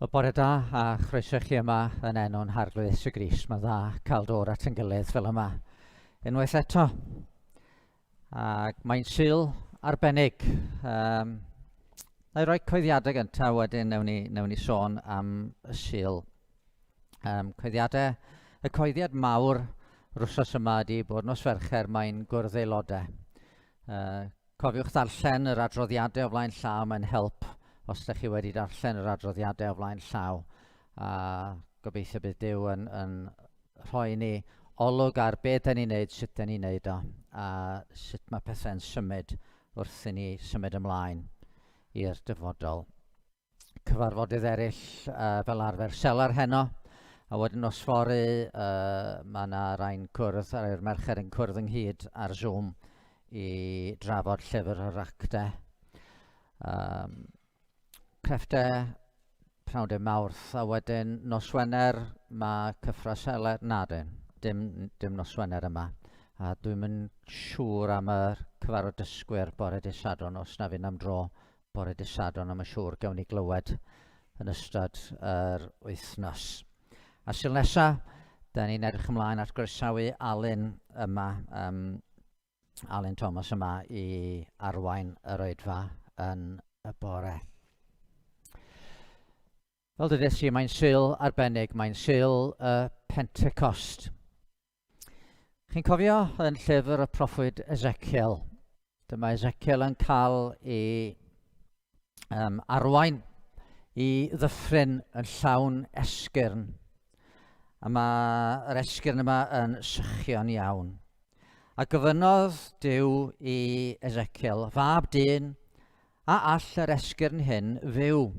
Wel, bore da a chroeso chi yma yn enw'n Harglwydd Iesu Grist. Mae dda cael dod at yn gilydd fel yma unwaith eto. Ac mae'n sul arbennig. Na i roi coeddiadau gyntaf, wedyn newn ni sôn am y sul. Coeddiadau, y coeddiad mawr rwsos yma ydi bod nos Fercher mae'n gwrdd aelodau. Cofiwch ddarllen yr adroddiadau o flaen llaw, mae'n help os ydych chi wedi darllen yr adroddiadau o flaen llaw. A gobeithio bydd Duw yn rhoi ni olwg ar beth da ni'n neud, sut da ni'n neud o, a sut mae pethau'n symud wrth i ni symud ymlaen i'r dyfodol. Cyfarfodydd eraill fel arfer selar heno, a wedyn nos fory mae yna rhain cwrdd, a'r merched yn cwrdd ynghyd ar Zoom i drafod llyfr yr actau. Crefftau Pnawn Mawrth, a wedyn nos Wener mae cyffro seler, dim nos Wener yma. A dwi'm yn siŵr am y cyfarfod dysgwyr bore dydd Sadwrn, os na fynd am dro bore dydd Sadwrn, am y siŵr gawn ni glywed yn ystod yr wythnos. A sil nesa, da ni'n edrych ymlaen at groesawu Alun yma, Alun Thomas yma i arwain yr oedfa yn y bore. Fel dydys i, mae'n sul arbennig, mae'n sul Pentecost. Chi'n cofio yn llyfr y proffwyd Ezekiel? Dyma Ezekiel yn cael ei arwain i ddyffryn yn llawn esgyrn. A mae'r esgyrn yma yn sychion iawn. A gofynodd Duw i Ezekiel, fab dyn, a all yr esgyrn hyn fyw?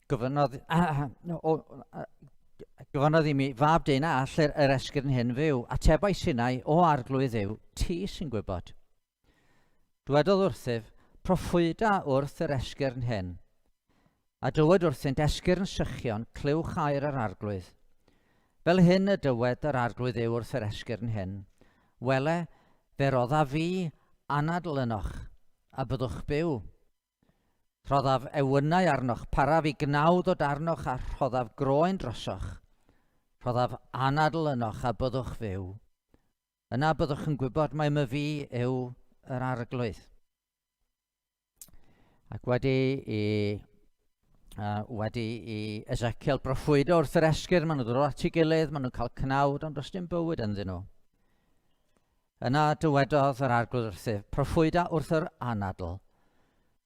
Gofynodd i mi, fab dyn, a all yr esgyrn hyn fyw? Atebais innau, o arglwydd Dduw, ti sy'n gwybod. Dywedodd wrthyf, proffwyda wrth yr esgyrn hyn. A dywed wrthynt, esgyrn sychion, clywch air yr arglwydd. Fel hyn y dywed yr arglwydd Dduw wrth yr esgyrn hyn. Wele, fe rodda fi anadl ynoch, a byddwch byw. Rhoddaf ewynau arnoch, paraf i gnawd o darnoch a rhoddaf groen drosoch. Rhoddaf anadl ynoch a byddwch fyw. Yna byddwch yn gwybod mai my fi yw yr arglwydd. Ac wedi i Ezekiel broffwydo wrth yr esgyrn, maen nhw'n dod at ei gilydd, maen nhw'n cael cnawd, ond does dim bywyd ynddyn nhw. Yna dywedodd yr arglwydd wrthyf, proffwyda wrth yr anadl.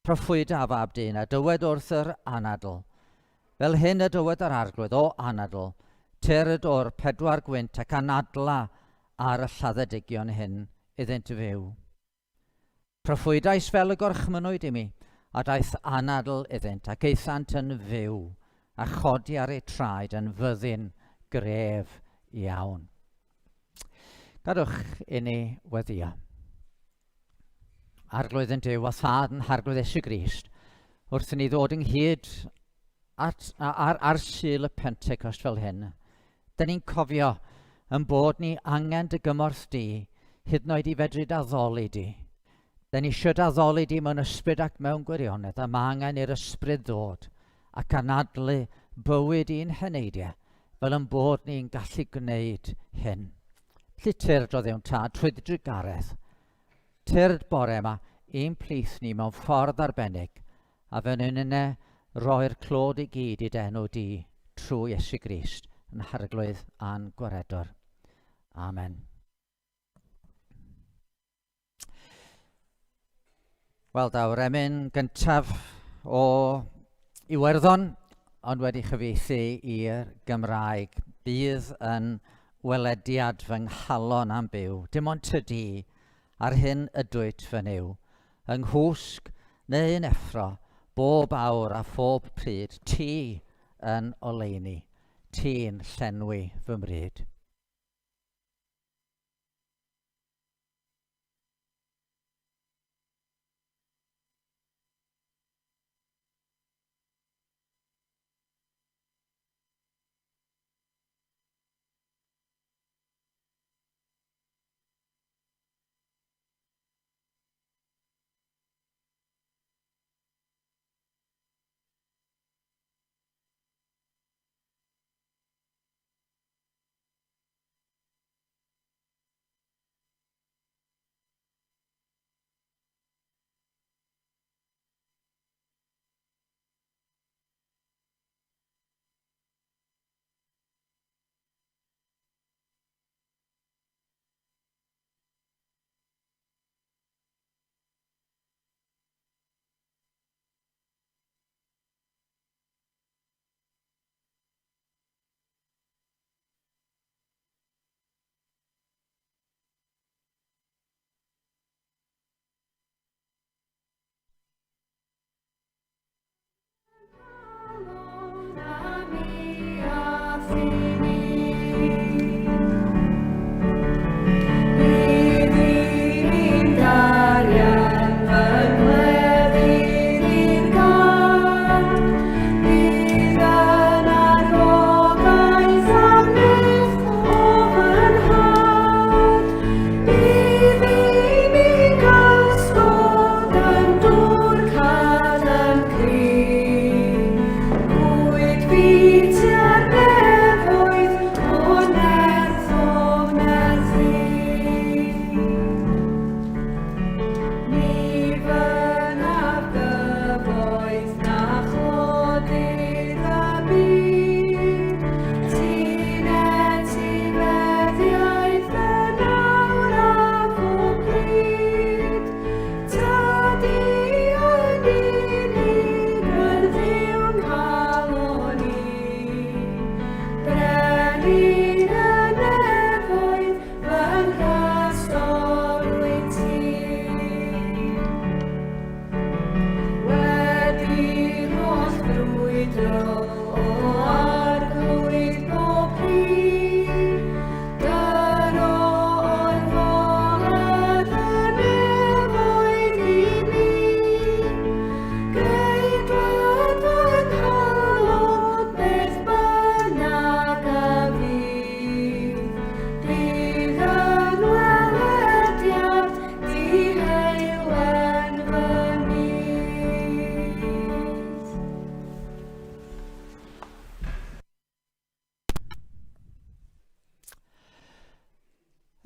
Proffwyda fab dyn, a dywed wrth yr anadl. Fel hyn y dywed yr arglwydd, o anadl, tyrd o'r 4 gwynt ac anadla ar y lladdedigion hyn iddynt fyw. Proffwydais fel y gorchmynwyd i mi, a daeth anadl iddynt, ac eithant yn fyw, a chodi ar ei traed yn fyddin gref iawn. Gadwch i ni weddio. Arglwydd yn Duw a thad yn Harglwydd Iesu Grist, wrth i ni ddod ynghyd ar sul y Pentecost fel hyn. Da ni'n cofio yn bod ni angen dy gymorth di, hyd yn oed i fedru addoli di. Da ni eisiau addoli di mewn ysbryd ac mewn gwirionedd, a mae angen i'r ysbryd ddod ac anadlu bywyd i'n heneidiau, fel yn bod ni'n gallu gwneud hyn. Felly tyrd o Dduw'n tad trwy drigaredd. Tyrd bore yma, un plith ni mewn ffordd arbennig, a fe nhw'n yna roi'r clod i gyd i denw di trwy Iesu Grist yn harglwydd a'n gwaredwr. Amen. Wel, daw'r emyn gyntaf o Iwerddon, ond wedi chyfieithu i'r Gymraeg. Bydd yn welediad fy nghalon am byw, dim ond tydi, ar hyn ydwyt fy nyw, yng nghwsg neu yn effro, bob awr a phob pryd, ti yn oleuni, ti'n llenwi fy mryd.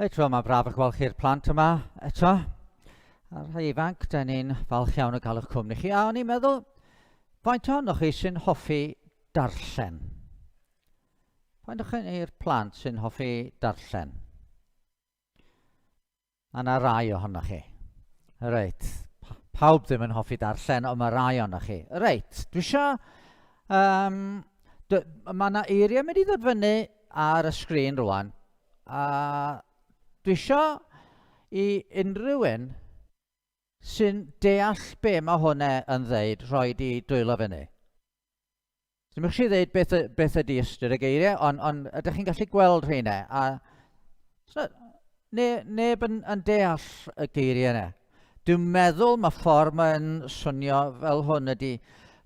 Eto, mae braf eich gweld chi'r plant yma eto. A'r rhai ifanc, dyn ni'n falch iawn o gael eich cwmni chi. A o'n i'n meddwl, faint o'ch chi sy'n hoffi darllen? Faint o'ch chi'r plant sy'n hoffi darllen? A na rai ohonoch chi. Reit. Pawb ddim yn hoffi darllen, ond mae rai ohonoch chi. Reit. Dwi eisiau... mae yna eiriau mynd i ddod fyny ar y sgrin rwan. A dwi eisiau i unrhyw un sy'n deall be mae hwnna yn ddeud roed i dwylo fyny. Dwi'n eisiau ddeud beth ydy ystyr y geiriau, ond ydych chi'n gallu gweld rheina. A neb yn deall y geiriau yna. Dwi'n meddwl mae ffordd mae'n swnio fel hwn ydy.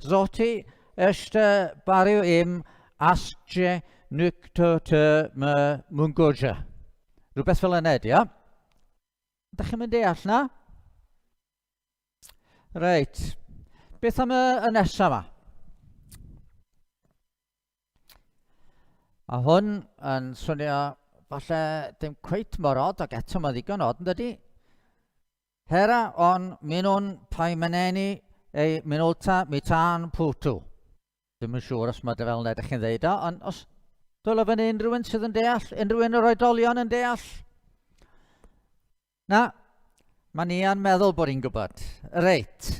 Zoti Ffrwd Byw im asgje nykto te me mungoja. Rhywbeth fel yna ydy, ia? Ydych chi'n mynd deall na? Reit. Beth am y nesaf yma? Mae hwn yn swnio falle dim cweit mor od, ac eto mae ddigon od yn dydi? Hera on minwn paimeneni ei minolta mitan pwtw. Ddim yn siŵr os mae dy fel yna ydych chi'n ddeud o, ond os dwylo fyny unrhyw un sydd yn deall, unrhyw un o'r oedolion yn deall? Na, mae ni yn meddwl bod ni'n gwybod. Reit.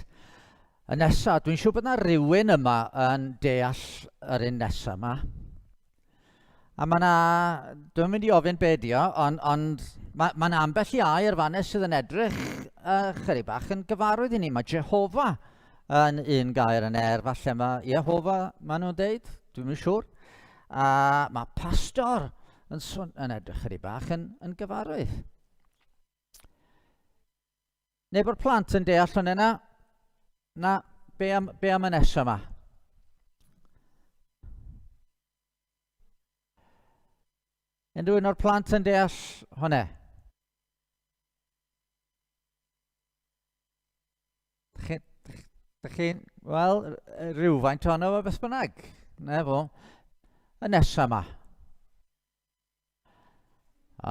Y nesaf, dwi'n siŵr bod yna rhywun yma yn deall yr un nesaf yma. A mae yna, dwi'n mynd i ofyn be di o, ond mae yna ambell i air fanna sydd yn edrych chydig bach yn gyfarwydd i ni. Mae Jehova yn un gair yn falle mae Jehova maen nhw'n deud, dwi'n yn siŵr. A mae pastor yn edrych chydig bach yn gyfarwydd. Neu bod plant yn deall hwn yna? Na, be am y nesaf yma? Unrhyw un o'r plant yn deall hwnna? Dych chi'n, wel, rhywfaint ono fe beth bynnag. Na fo. Y nesaf yma.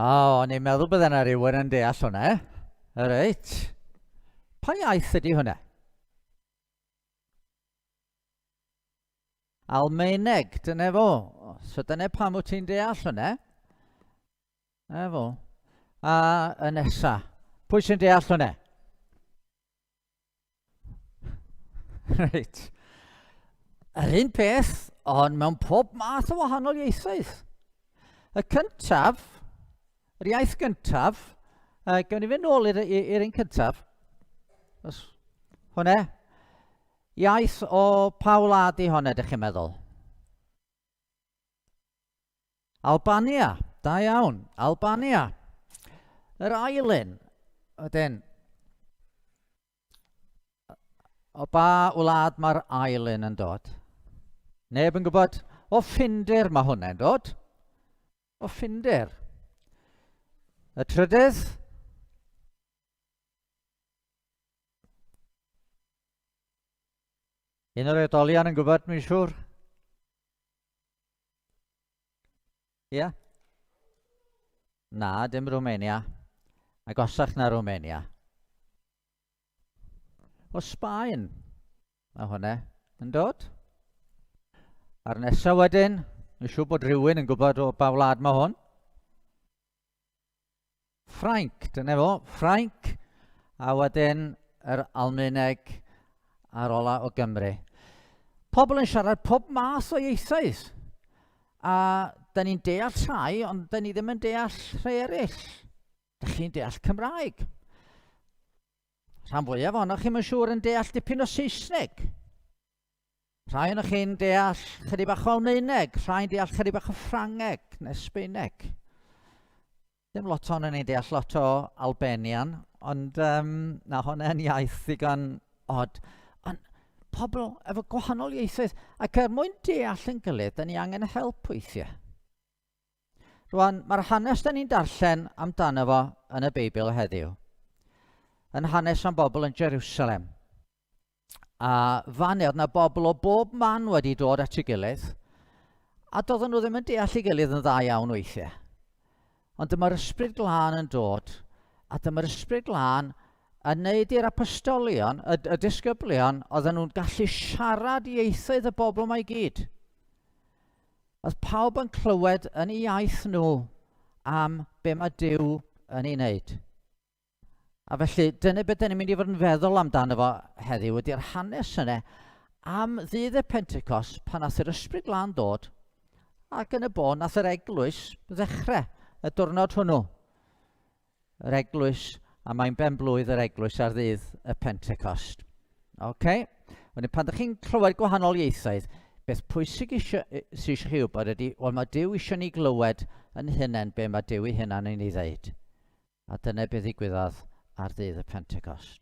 O'n i'n meddwl bydd yna rhywun yn deall hwnna. Reit. Pa iaith ydy hwnna? Almaeneg, dyna fo. So dyna pam wyt ti'n deall hwnna. Na fo. A y nesaf. Pwy sy'n deall hwnna? Reit. Yr un peth, ond mewn pob math o wahanol ieithoedd. Y cyntaf, yr iaith gyntaf, gawn ni fynd nôl i'r un cyntaf. Hwnna. Iaith o pa wlad i hwnna, ydych chi'n meddwl? Albania, da iawn, Albania. Yr ail un, wedyn, o ba wlad mae'r ail un yn dod? Neb yn gwybod? O Ffindir mae hwnna'n dod. O Ffindir. Y trydydd? Un o'r oedolion yn gwybod, mi'n siŵr? Ie? Na, dim Rwmenia. Agosach na Rwmenia. O Sbaen mae hwnna yn dod. A'r nesaf wedyn, mi'n siŵr bod rhywun yn gwybod o ba wlad mae hwn. Ffrainc, dyna fo, Ffrainc. A wedyn yr Almaeneg ar ola o Gymru. Pobl yn siarad pob math o ieithoedd. A da ni'n deall rhai, ond da ni ddim yn deall rhai eraill. Da chi'n deall Cymraeg. Rhan fwyaf ohonoch chi'n siŵr yn deall dipyn o Saesneg. Rhai ohonoch chi'n deall chydig bach o Almaeneg, rhai'n deall chydig bach o Ffrangeg neu Sbaeneg. Dim lot ohono ni'n deall lot o Albanian, ond na hwnna'n iaith ddigon od. Ond pobl efo gwahanol ieithoedd, ac mwyn deall yn gilydd, da ni angen help weithiau. Rwan, mae'r hanes da ni'n darllen amdano fo yn y Beibl heddiw yn hanes am bobl yn Jerusalem. A fan oedd na bobl o bob man wedi dod at ei gilydd, a doedden nhw ddim yn deall ei gilydd yn dda iawn weithiau. Ond dyma'r Ysbryd Glân yn dod, a dyma'r Ysbryd Glân yn neud i'r apostolion, y disgyblion, oedden nhw'n gallu siarad ieithoedd y bobl yma i gyd. Oedd pawb yn clywed yn ei iaith nhw am be mae Duw yn ei wneud. A felly, dyna beth da ni'n mynd i fod yn feddwl amdano fo heddiw, ydy'r hanes yna am ddydd y Pentecost pan nath yr Ysbryd Glân dod, ac yn y bon nath yr eglwys ddechrau y diwrnod hwnnw. Yr eglwys, a mae'n benblwydd yr eglwys ar ddydd y Pentecost. Okay? Wedyn, pan ydych chi'n clywed gwahanol ieithoedd, beth pwysig sy'n eisiau chi wybod ydy, wel mae Duw eisiau ni glywed yn hynny be mae Duw ei hunan yn ei ddeud. A dyna beth ddigwyddodd ar ddydd y Pentecost.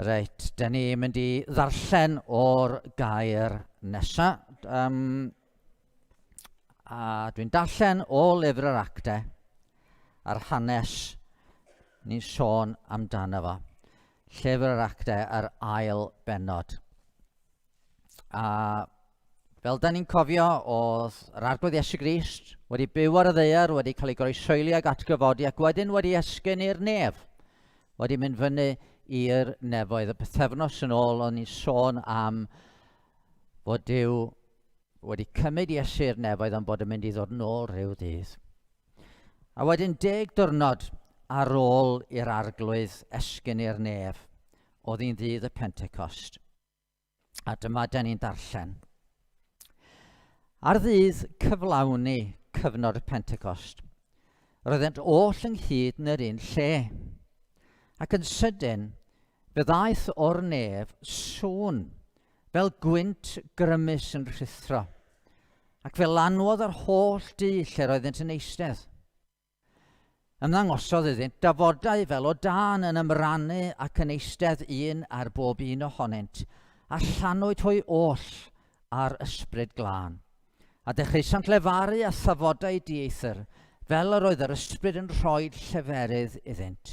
Reit, da ni mynd i ddarllen o'r gair nesaf. A dwi'n darllen o lyfr yr Actau a'r hanes ni'n sôn amdano fo. Llyfr yr Actau ar ail bennod. A fel da ni'n cofio, oedd yr arglwydd Iesu Grist wedi byw ar y ddaear, wedi cael ei groesoeli ag atgyfodi, ac wedyn wedi esgyn i'r nef. Wedi mynd fyny i'r nefoedd. Y bythefnos yn ôl, o'n i'n sôn am fod Duw wedi cymryd Iesu i'r nefoedd am bod yn mynd i ddod yn ôl rhyw ddydd. A wedyn 10 diwrnod ar ôl i'r arglwydd esgyn i'r nef, oedd hi'n ddydd y Pentecost. A dyma da ni'n darllen. Ar ddydd cyflawni cyfnod y Pentecost, roeddent oll ynghyd yn yr un lle, ac yn sydyn fe ddaeth o'r nef sŵn fel gwynt grymus yn rhithro, ac fe lanwodd yr holl dŷ lle roeddent yn eistedd. Ymddangosodd iddynt dafodau fel o dan yn ymrannu ac yn eistedd un ar bob un ohonynt, a llanwyd hwy oll ar Ysbryd Glân. A dechreuant lefaru a thafodau dieithr, fel yr oedd yr ysbryd yn rhoi lleferydd iddynt.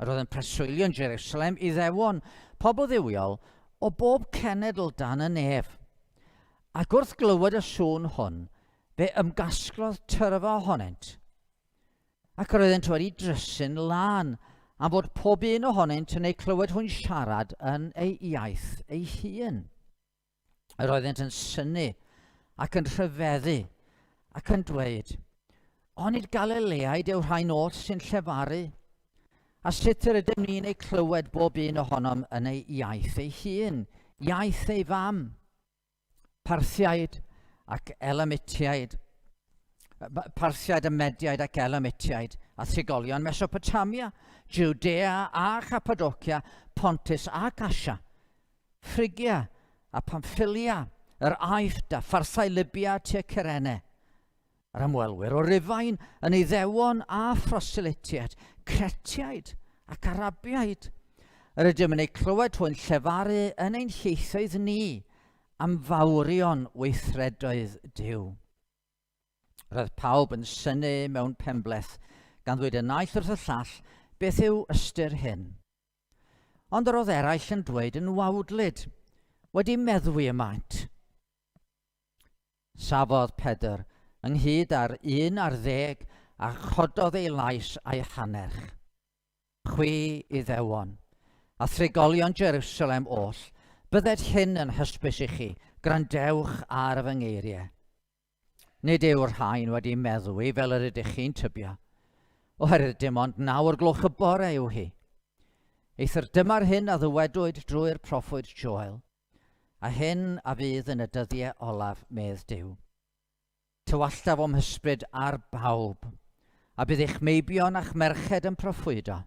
Roedd yn preswylio yn Jerusalem i ddewon pobl ddiwiol o bob cenedl dan y nef. Ac wrth glywed y sŵn hwn, fe ymgasglodd tyrfa ohonynt. Ac roeddent wedi drysu'n lan, am fod pob un ohonynt yn ei clywed hwn siarad yn ei iaith ei hun. Roeddent yn synnu ac yn rhyfeddu ac yn dweud, onid Galileaid yw rhain oll sy'n llefaru? A sut yr ydym ni'n ei clywed bob un ohonom yn ei iaith ei hun, iaith ei fam? Parthiaid ac Elamitiaid, Parthiaid, Mediaid ac Elamitiaid, a thigolion Mesopotamia, Judea a Cappadocia, Pontus ac Asia, Phrygia a Pamphylia, yr Aifft a pharsau Libia tua Cyrene. Yr ymwelwyr o Rufain yn Iddewon a Phroselitiaid, Cretiaid ac Arabiaid. Yr ydym yn ei clywed hwn llefaru yn ein llaethoedd ni am fawrion weithredoedd Duw. Roedd pawb yn synu mewn penbleth gan ddweud y naill wrth y llall beth yw ystyr hyn. Ond yr oedd eraill yn dweud yn wawdlyd, wedi meddwi y maint. Safodd Pedr ynghyd ar 1 a chododd ei lais a'i hanerch. Chwi Iddewon, a thrigolion Jerusalem oll, bydded hyn yn hysbys i chi, grandewch ar fy ngeiriau. Nid yw'r rhain wedi meddwi fel yr ydych chi'n tybio, oherwydd dim ond 9:00 y bore yw hi. Eithir dyma'r hyn a ddywedwyd drwy'r proffwyd Joel, a hyn a fydd yn y dyddiau olaf medd Duw. Tywallaf o'm hysbryd ar bawb, a bydd eich meibion a'ch merched yn proffwydo.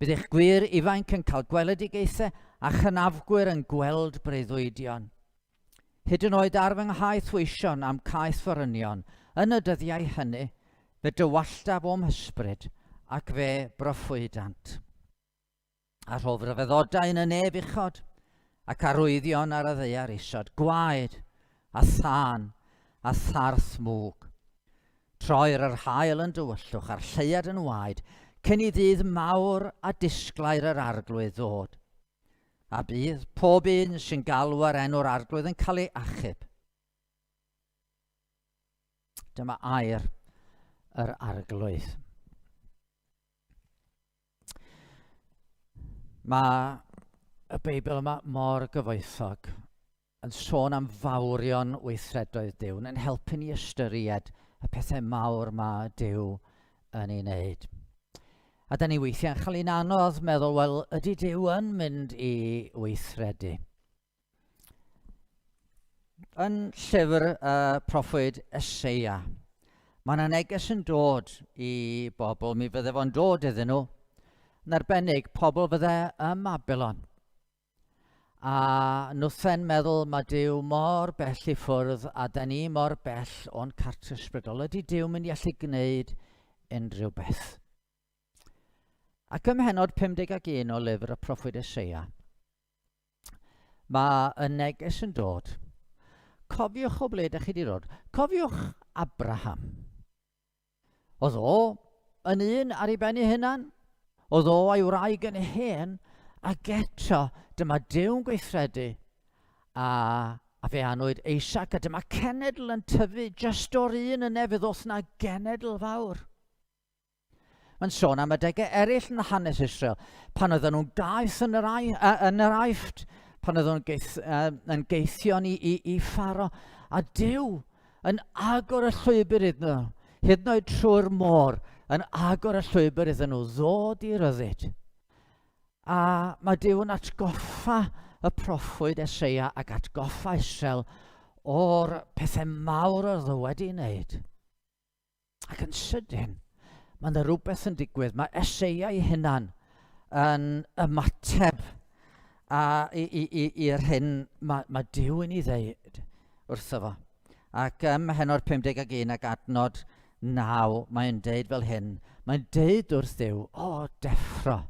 Bydd eich gwir ifanc yn cael gweledigaethau a chynafgwyr yn gweld breuddwydion. Hyd yn oed ar fy nghaeth weision am caeth forynion, yn y dyddiau hynny, fe dywallaf o'm hysbryd ac fe broffwydant. A rhof ryfeddodau yn y neb uchod, ac arwyddion ar y ddaear isod, gwaed, a thân, a tharth mwg. Troir yr hael yn dywyllwch a'r lleiad yn waed, cyn i ddydd mawr a disglair yr arglwydd ddod. A bydd pob un sy'n galw ar enw'r arglwydd yn cael ei achub. Dyma air yr arglwydd. Mae y Beibl yma mor gyfoethog yn sôn am fawrion weithredoedd Duw, yn helpu ni ystyried y pethau mawr mae Duw yn ei wneud. A da ni weithiau'n cael ein anodd meddwl, wel, ydy Duw yn mynd i weithredu? Yn llyfr proffwyd Eseia, mae yna neges yn dod i bobl, mi fydde fo'n dod iddyn nhw, yn arbennig pobl fydde ym Babylon. A nhw'n meddwl mae Duw mor bell i ffwrdd a da ni mor bell o'n cartre ysbrydol. Ydy Duw mynd i allu gwneud unrhyw beth? Ac ym mhenod 51 o lyfr y proffwyd Eseia, mae y neges yn dod. Cofiwch o ble ydych chi wedi dod. Cofiwch Abraham. Oedd o yn un ar ei ben ei hunan. Oedd o a'i wraig yn hen, ac eto dyma Dyw'n gweithredu. A fe anwyd Eisac, a dyma cenedl yn tyfu just o'r un yna, fydd oes na genedl fawr. Mae'n sôn am adegau eraill yn hanes Israel, pan oedden nhw'n gaeth yn yr Aifft, pan oedden nhw'n geithion i Pharo, a Duw yn agor y llwybr iddyn nhw, hyd yn oed trwy'r môr, yn agor y llwybr iddyn nhw ddod i ryddid. A mae Duw yn atgoffa y proffwyd Eseia ac atgoffa Israel o'r pethau mawr oedd o wedi wneud. Ac yn sydyn, mae yna rhywbeth yn digwydd. Mae Eseia ei hunan yn ymateb i'r hyn mae Duw yn ei ddeud wrtho fo. Ac ym Mhenod 51 ac adnod 9, mae'n deud fel hyn. Mae'n deud wrth Duw, o, deffro,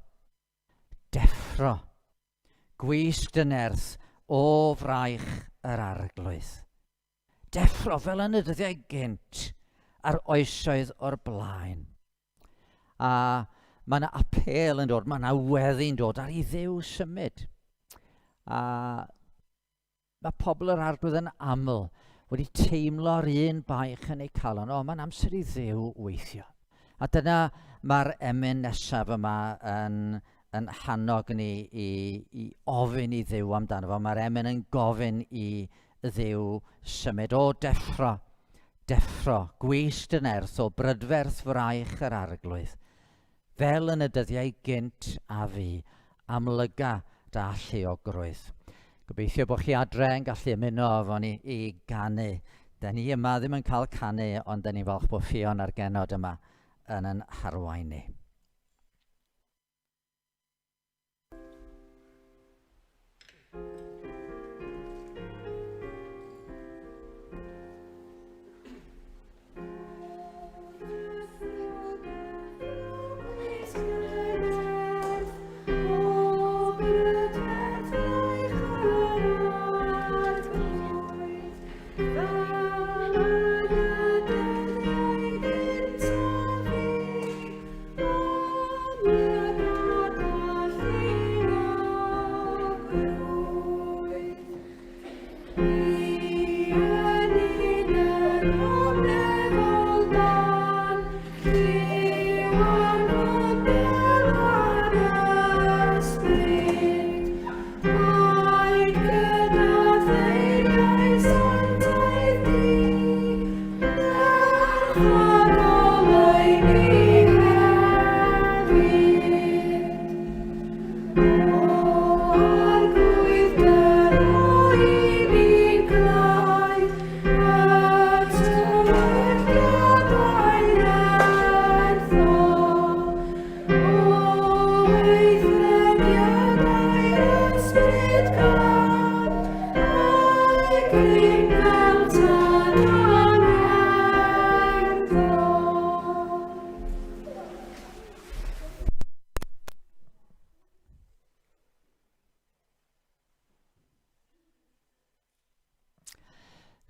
deffro, gwisg dy nerth o fraich yr arglwydd. Deffro fel yn y dyddiau gynt a'r oesoedd o'r blaen. A mae yna apel yn dod, mae yna weddi'n dod ar ei Dduw symud. A mae pobl yr arglwydd yn aml wedi teimlo'r un baich yn eu calon. O, mae'n amser i Dduw weithio. A dyna mae'r emyn nesaf yma yn hannog ni i ofyn i Dduw amdano fo. Mae'r emyn yn gofyn i Dduw symud. O, deffro, deffro, gwisg dy nerth o brydferth fraich yr arglwydd. Fel yn y dyddiau gynt a fi, amlyga dy alluogrwydd. Gobeithio bod chi adre yn gallu ymuno efo ni i ganu. Da ni yma ddim yn cael canu, ond da ni'n falch bod ffion ar genod yma yn ein harwain ni.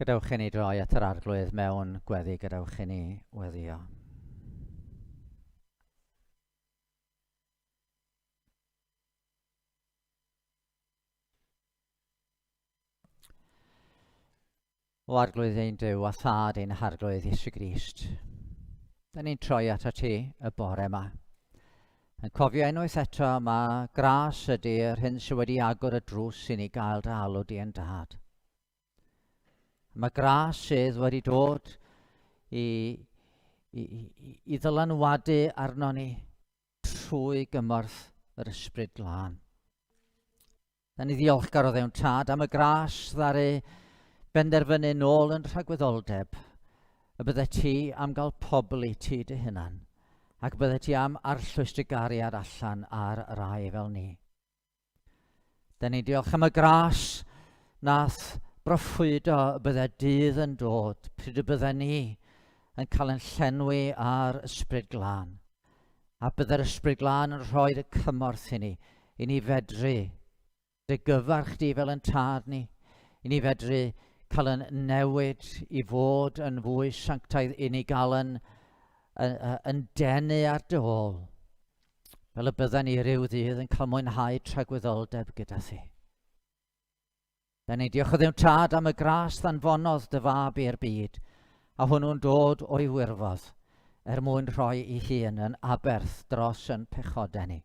Gadewch i ni droi at yr arglwydd mewn gweddi, gadewch i ni weddio. O arglwydd ein Duw a thad ein harglwydd Iesu Grist. Da ni'n troi at ti y bore yma. Yn cofio unwaith eto mae gras ydy'r hyn sydd wedi agor y drws i ni gael dy alw di yn dad. Mae gras sydd wedi dod i ddylanwadu arno ni trwy gymorth yr ysbryd glân. Da ni ddiolchgar o ddewn tad am y gras ddaru benderfynu nôl yn rhagwyddoldeb y bydde ti am gael pobl i ti dy hunan ac bydde ti am arllwys dy gariad allan ar rai fel ni. Da ni diolch am y gras nath broffwydo bydde dydd yn dod pryd y bydde ni yn cael yn llenwi ar ysbryd glân. A bydde'r ysbryd glân yn rhoi y cymorth i ni fedru dy gyfarch di fel yn tad ni, i ni fedru cael yn newid i fod yn fwy sanctaidd, i ni gael yn denu ar dy ôl, fel y bydden ni ryw ddydd yn cael mwynhau tragwyddoldeb gyda thi. Da ni diolch o ddewn tad am y gras ddanfonodd dy fab i'r byd, a hwnnw'n dod o'i wirfodd mwyn rhoi i hun yn aberth dros yn pechodau ni.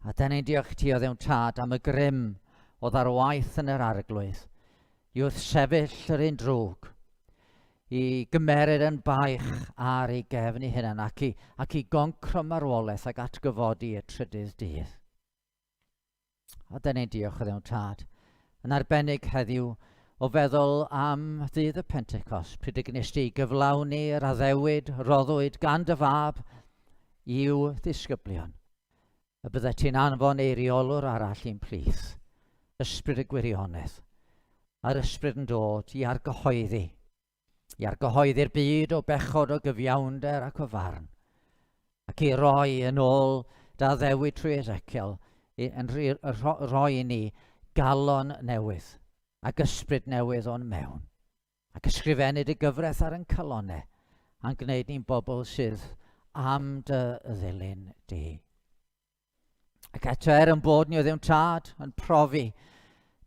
A da ni'n diolch ti o ddewn tad am y grym oedd ar waith yn yr arglwydd, i wrth sefyll yr un drwg, i gymeryd yn baich ar ei gefn ei hunan ac i goncro marwolaeth ac atgyfodi y trydydd dydd. A da ni'n diolch o ddewn tad. Yn arbennig heddiw o feddwl am ddydd y Pentecost, pryd y gnest ti gyflawni'r addewid, roddwyd gan dy fab i'w ddisgyblion. Y bydde ti'n anfon eiriolwr arall i'n plith, ysbryd y gwirionedd, a'r ysbryd yn dod i argyhoeddi'r byd o bechod o gyfiawnder ac o farn, ac i roi yn ôl da ddewid trwy Ezekiel, yn rhoi i ni galon newydd ac ysbryd newydd o'n mewn, ac ysgrifennu dy gyfraith ar yn calonau, a'n gwneud ni'n bobl sydd am dy ddilyn di. Ac eto yn bod ni o ddewn tad yn profi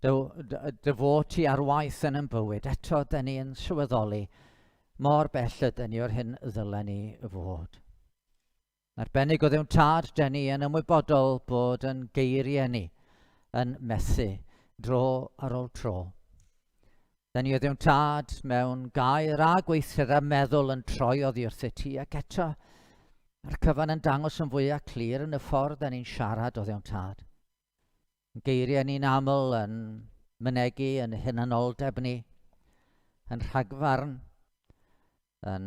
dy fod ti ar waith yn bywyd, eto da ni yn sylweddoli mor bell ydyn ni o'r hyn ddylen ni fod. Arbennig o ddewn tad, da ni yn ymwybodol bod yn geiriau ni yn methu dro ar ôl tro. Da ni o ddewn tad mewn gair a gweithred a meddwl yn troi oddi wrth ti, ac eto mae'r cyfan yn dangos yn fwyaf clir yn y ffordd da ni'n siarad o ddewn tad. Geiriau ni'n aml yn mynegu yn hunanoldeb ni, yn rhagfarn, yn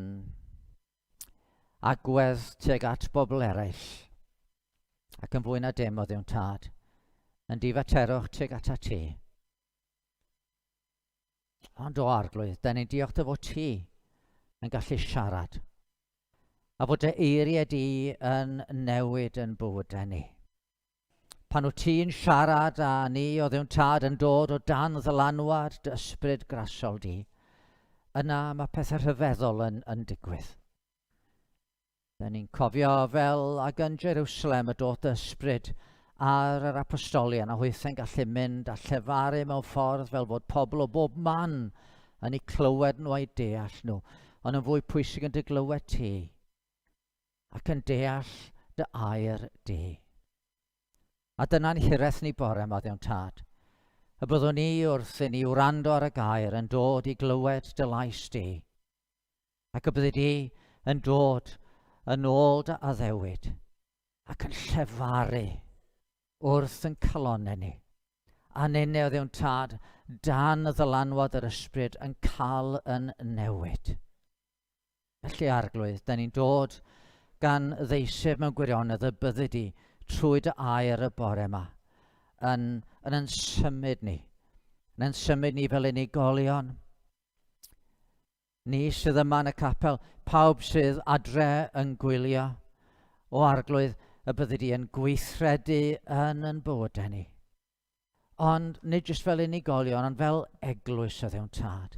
agwedd tuag at bobl eraill, ac yn fwy na dim o ddewn tad, yn difaterwch tuag at ti. Ond o arglwydd, da ni'n diolch dy fod ti yn gallu siarad, a fod dy eiriau di yn newid yn bywydau ni. Pan wyt ti'n siarad a ni o ddewn tad yn dod o dan ddylanwad dy ysbryd grasol di, yna mae pethau rhyfeddol yn digwydd. Da ni'n cofio fel ag yn Jerusalem y dod ysbryd ar yr apostolion, a weithau'n gallu mynd a llefaru mewn ffordd fel fod pobl o bob man yn eu clywed nhw a'i deall nhw, ond yn fwy pwysig yn dy glywed ti, ac yn deall dy air di. A dyna'n hireth ni bore yma ddewn tad. Y byddwn ni wrth i ni wrando ar y gair yn dod i glywed dy lais di. Ac y byddi di yn dod yn ôl dy addewid ac yn llefaru wrth yn calonau ni. A nynnu o ddewn tad dan y ddylanwad yr ysbryd yn cael yn newid. Felly arglwydd, da ni'n dod gan ddeiseb mewn gwirionedd y byddi di trwy dy air y bore yma yn symud ni. Yn symud ni fel unigolion. Ni sydd yma yn y capel, pawb sydd adre yn gwylio, o arglwydd y byddi di yn gweithredu yn bywydau ni. Ond nid jyst fel unigolion, ond fel eglwys o ddewn tad.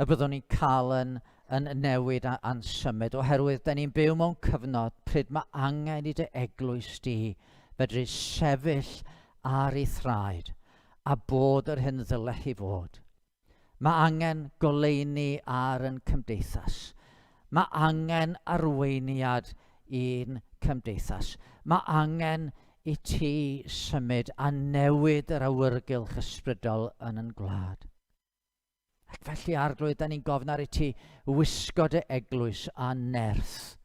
y byddwn ni'n cael yn newid a'n symud, oherwydd da ni'n byw mewn cyfnod pryd mae angen i dy eglwys di fedru sefyll ar ei thraed a bod yr hyn ddylech i fod. Mae angen goleuni ar yn cymdeithas. Mae angen arweiniad i'n cymdeithas. Mae angen i ti symud a newid yr awyrgylch ysbrydol yn yn gwlad. Ac felly arglwydd, da ni'n gofyn ar i ti wisgo dy eglwys a nerth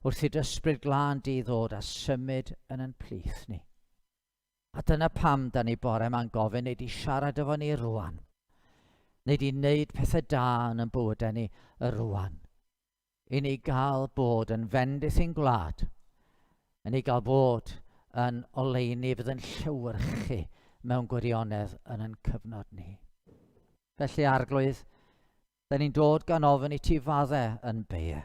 wrth i dy ysbryd glân di ddod a symud yn yn plith ni. A dyna pam da ni bore ma'n gofyn neu di siarad efo ni rwan. Neu di wneud pethau da yn ein bywydau ni y rwan. I ni gael bod yn fendith i'n gwlad. I ni gael bod yn oleuni fydd yn llywyrchu mewn gwirionedd yn ein cyfnod ni. Felly arglwydd, da ni'n dod gan ofyn i ti faddau yn Byw.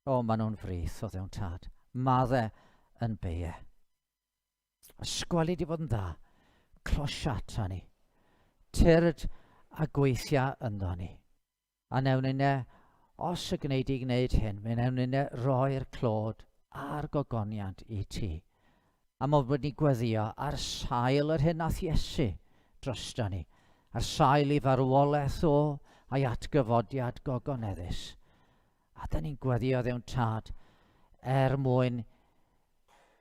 O, maen nhw'n frith o ddewn tad. Maddau yn Byw. Ysgweli di fod yn dda. Closiata ni. Tyrd a gweithio ynddo ni. A newn ni os y gwneud i gwneud hyn, mi newn ni roi'r clod a'r gogoniant i ti. A mod bod ni gweddio ar sail yr hyn nath Iesu drosto ni. Ar sail i farwolaeth o a'i atgyfodiad gogoneddus. A da ni'n gweddio ddewn tad mwyn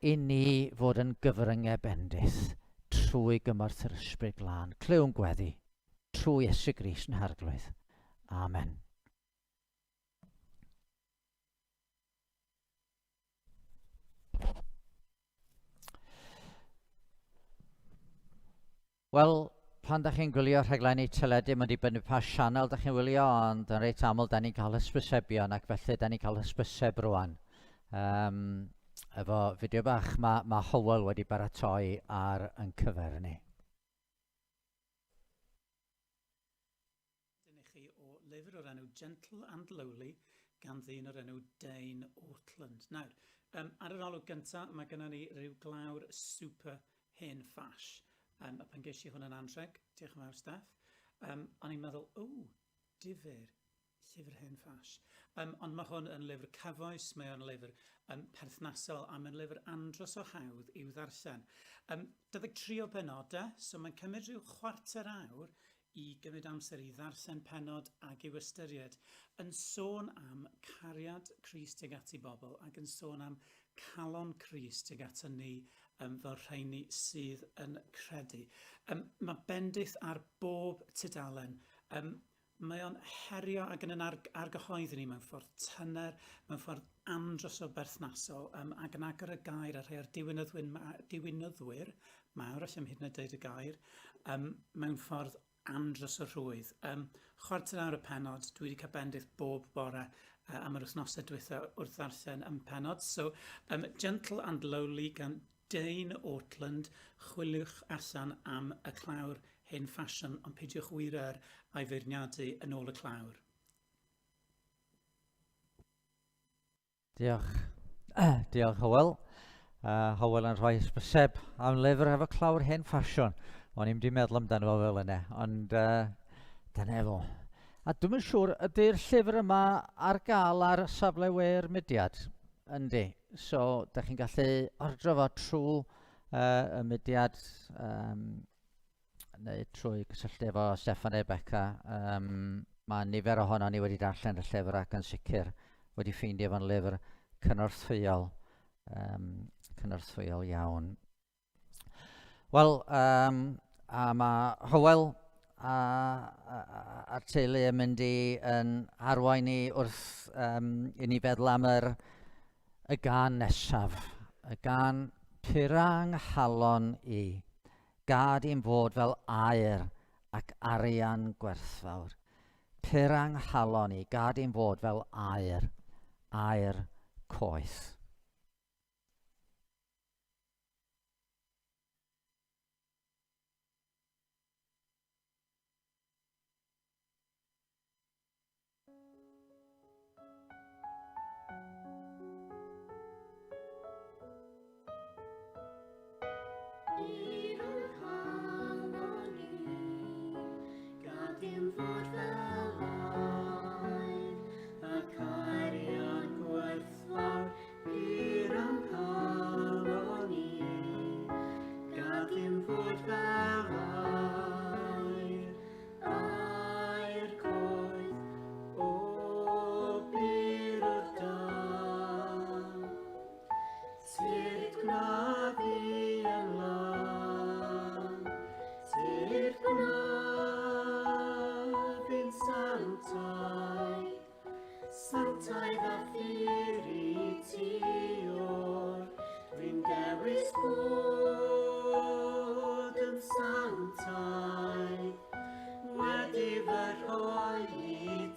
i ni fod yn gyfryngau bendith trwy gymorth yr ysbryd glân. Clyw'n gweddi trwy Iesu Grist yn harglwydd. Amen. Wel, pan da chi'n gwylio rhaglenni teledu, mae'n dibynnu pa sianel da chi'n wylio, ond yn reit aml da ni'n cael hysbysebion ac felly da ni'n cael hysbyseb rwan. Efo fideo bach mae Hywel wedi baratoi ar yn cyferni. Dyna chi o lyfr o'r enw Gentle and Lowly gan ddyn o'r enw Dane Ortland. Nawr, ar yr olwg gyntaf, mae gennym ni ryw glawr super hen ffash. A pan ges i hwn yn anrheg, diolch yn fawr Steff, o'n i'n meddwl, difyr, llyfr hen ffash. Ond mae hwn yn lyfr cyfoes, mae o'n lyfr perthnasol, a mae'n lyfr andros o hawdd i'w ddarllen. 23 o benodau, so mae'n cymryd rhyw chwarter awr i gymryd amser i ddarllen penod ac i'w ystyried, yn sôn am cariad Crist tuag at I bobl ac yn sôn am calon Crist tuag at ni fel rheini sydd yn credu. Mae bendith ar bob tudalen. Mae o'n herio ac yn argyhoeddi ni mewn ffordd tyner, mewn ffordd andros o berthnasol, ac yn agor y gair a rhai o'r diwynyddwyr mawr, allai hyd yn oed deud y gair, mewn ffordd andros o rhwydd. Chwarter awr y penod, dwi wedi cael bendith bob bore am yr wythnosau diwethaf wrth ddarllen penod. So, Gentle and Lowly gan Dane Ortland, chwiliwch allan am y clawr hen ffasiwn, ond peidiwch wir a'i feirniadu yn ôl y clawr. Diolch. Diolch Hywel. Hywel yn rhoi hysbyseb am lyfr efo clawr hen ffasiwn. O'n i'n wedi meddwl amdano fo fel yna, ond dyna fo. A dwi'n yn siŵr, ydy'r llyfr yma ar gael ar safle we'r mudiad? Yndi. So, da chi'n gallu ordro fo trwy y mudiad neu trwy gysylltu efo Steffan neu Beca. Mae nifer ohono ni wedi darllen y llyfr ac yn sicr wedi ffeindio fo'n lyfr cynorthwyol. Cynorthwyol iawn. Wel, a mae Hywel a'r teulu yn mynd i arwain ni wrth i ni feddwl am y gân nesaf, y gân Purang halon I, gad i'n fod fel aer ac arian gwerthfawr. Purang halon I, gad i'n fod fel aer, aer coeth. Gad dim fod fel sanctae, sanctae Ffrwd Byw, dewis bod yn sanctae, wedi fy rhoi I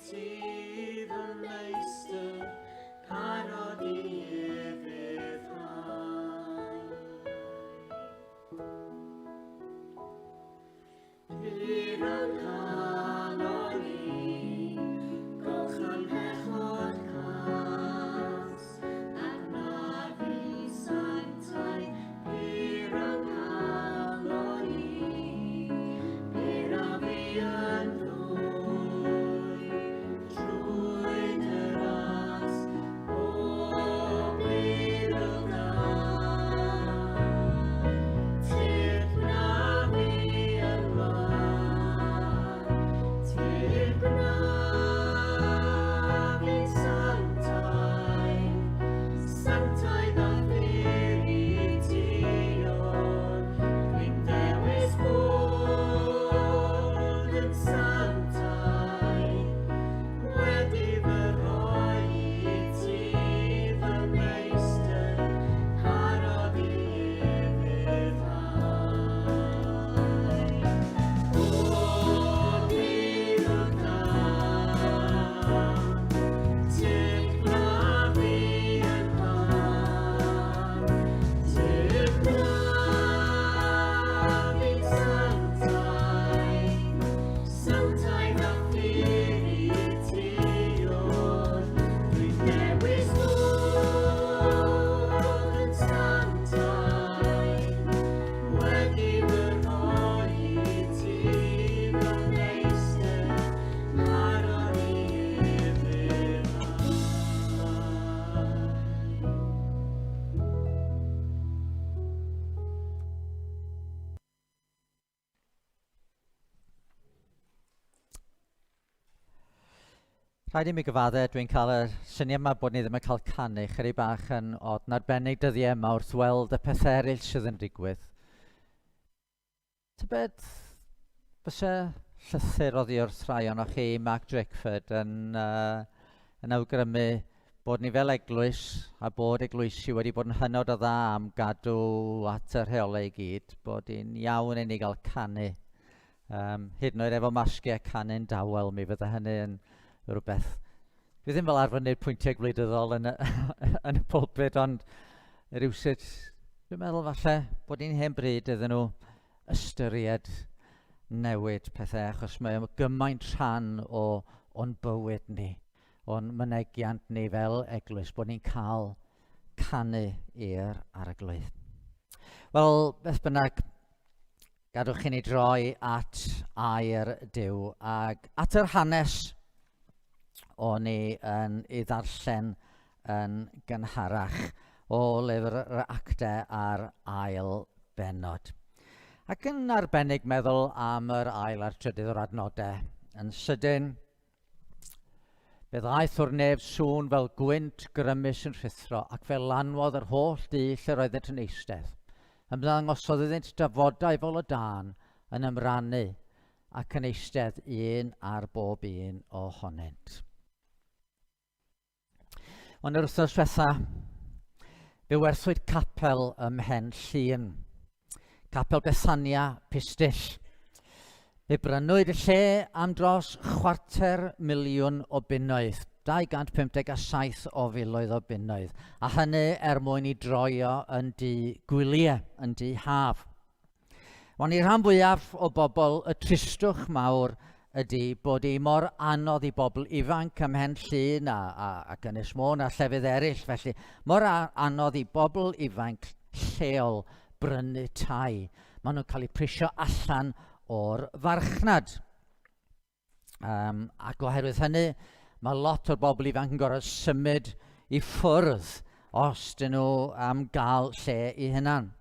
ti fy meistr, parod I efyddhau. Pyr yn canon I, goch ymhell o'r cas, ac na fi sanctae. Pyr yn canon I, pyr a fi yn ddwy, trwy dy ras, o pyr yn Tip na fi yn tip na fi'n sanctae, sanctae Ffrwd Byw, dwi'n dewis bod yn sanctae, wedi fy rhoi I ti fy meistr, parod I efyddhau. O bydd yn tip na fi yn tip na fi'n sanctae, sanctae Ffrwd Byw, dwi'n dewis bod yn sanctae, wedi fy rhoi I ti fy meistr, parod I efyddhau. Rhaid I mi gyfadde, dwi'n cael y syniad yma bod ni ddim yn cael canu chydig bach yn od yn arbennig dyddiau yma wrth weld y pethau eraill sydd yn digwydd. Tybed fysa llythyr oddi wrth rhai o'noch chi, Mark Drakeford, yn awgrymu bod ni fel eglwys a bod eglwysi wedi bod yn hynod o dda am gadw at y rheolau I gyd, bod hi'n iawn I ni gael canu. Hyd yn oed efo masgiau canu'n dawel, mi fydda hynny yn rhywbeth. Dwi ddim fel arfer wneud pwyntiau gwleidyddol yn y pulpit, ond rywsut dwi'n meddwl falle bod ni'n hen bryd iddyn nhw ystyried newid pethau, achos mae gymaint rhan o'n bywyd ni, o'n mynegiant ni fel eglwys, bod ni'n cael canu i'r arglwydd. Wel, beth bynnag, gadwch i ni droi at air Duw ac at yr hanes o'n ni yn ei ddarllen yn gynharach o lyfr yr actau a'r ail bennod. Ac yn arbennig meddwl am yr ail a'r trydydd o'r adnodau. Yn sydyn, bydd aeth o'r neb sŵn fel gwynt grymus yn rhithro ac fel lanwodd yr holl du lle roeddet yn eistedd. Ymddangosodd iddynt dafodau fel o dan yn ymrannu ac yn eistedd un ar bob un ohonynt. Ond yr wythnos diwetha, fe werthwyd capel ym Mhen Llŷn, capel Bethania Pistyll. Fe brynwyd y lle am dros 250,000 o bunnoedd, 257 o filoedd o bunnoedd, a hynny mwyn I droio yn du gwyliau, yn du haf. Ond I rhan fwyaf o bobl, y tristwch mawr ydy bod I mor anodd I bobl ifanc ym Mhen Llŷn ac Ynys Môn a llefydd eraill, felly mor anodd I bobl ifanc lleol brynu tai. Maen nhw'n cael eu prisio allan o'r farchnad. Ac oherwydd hynny, mae lot o'r bobl ifanc yn gorfod symud I ffwrdd os dyn nhw am gael lle I hunan.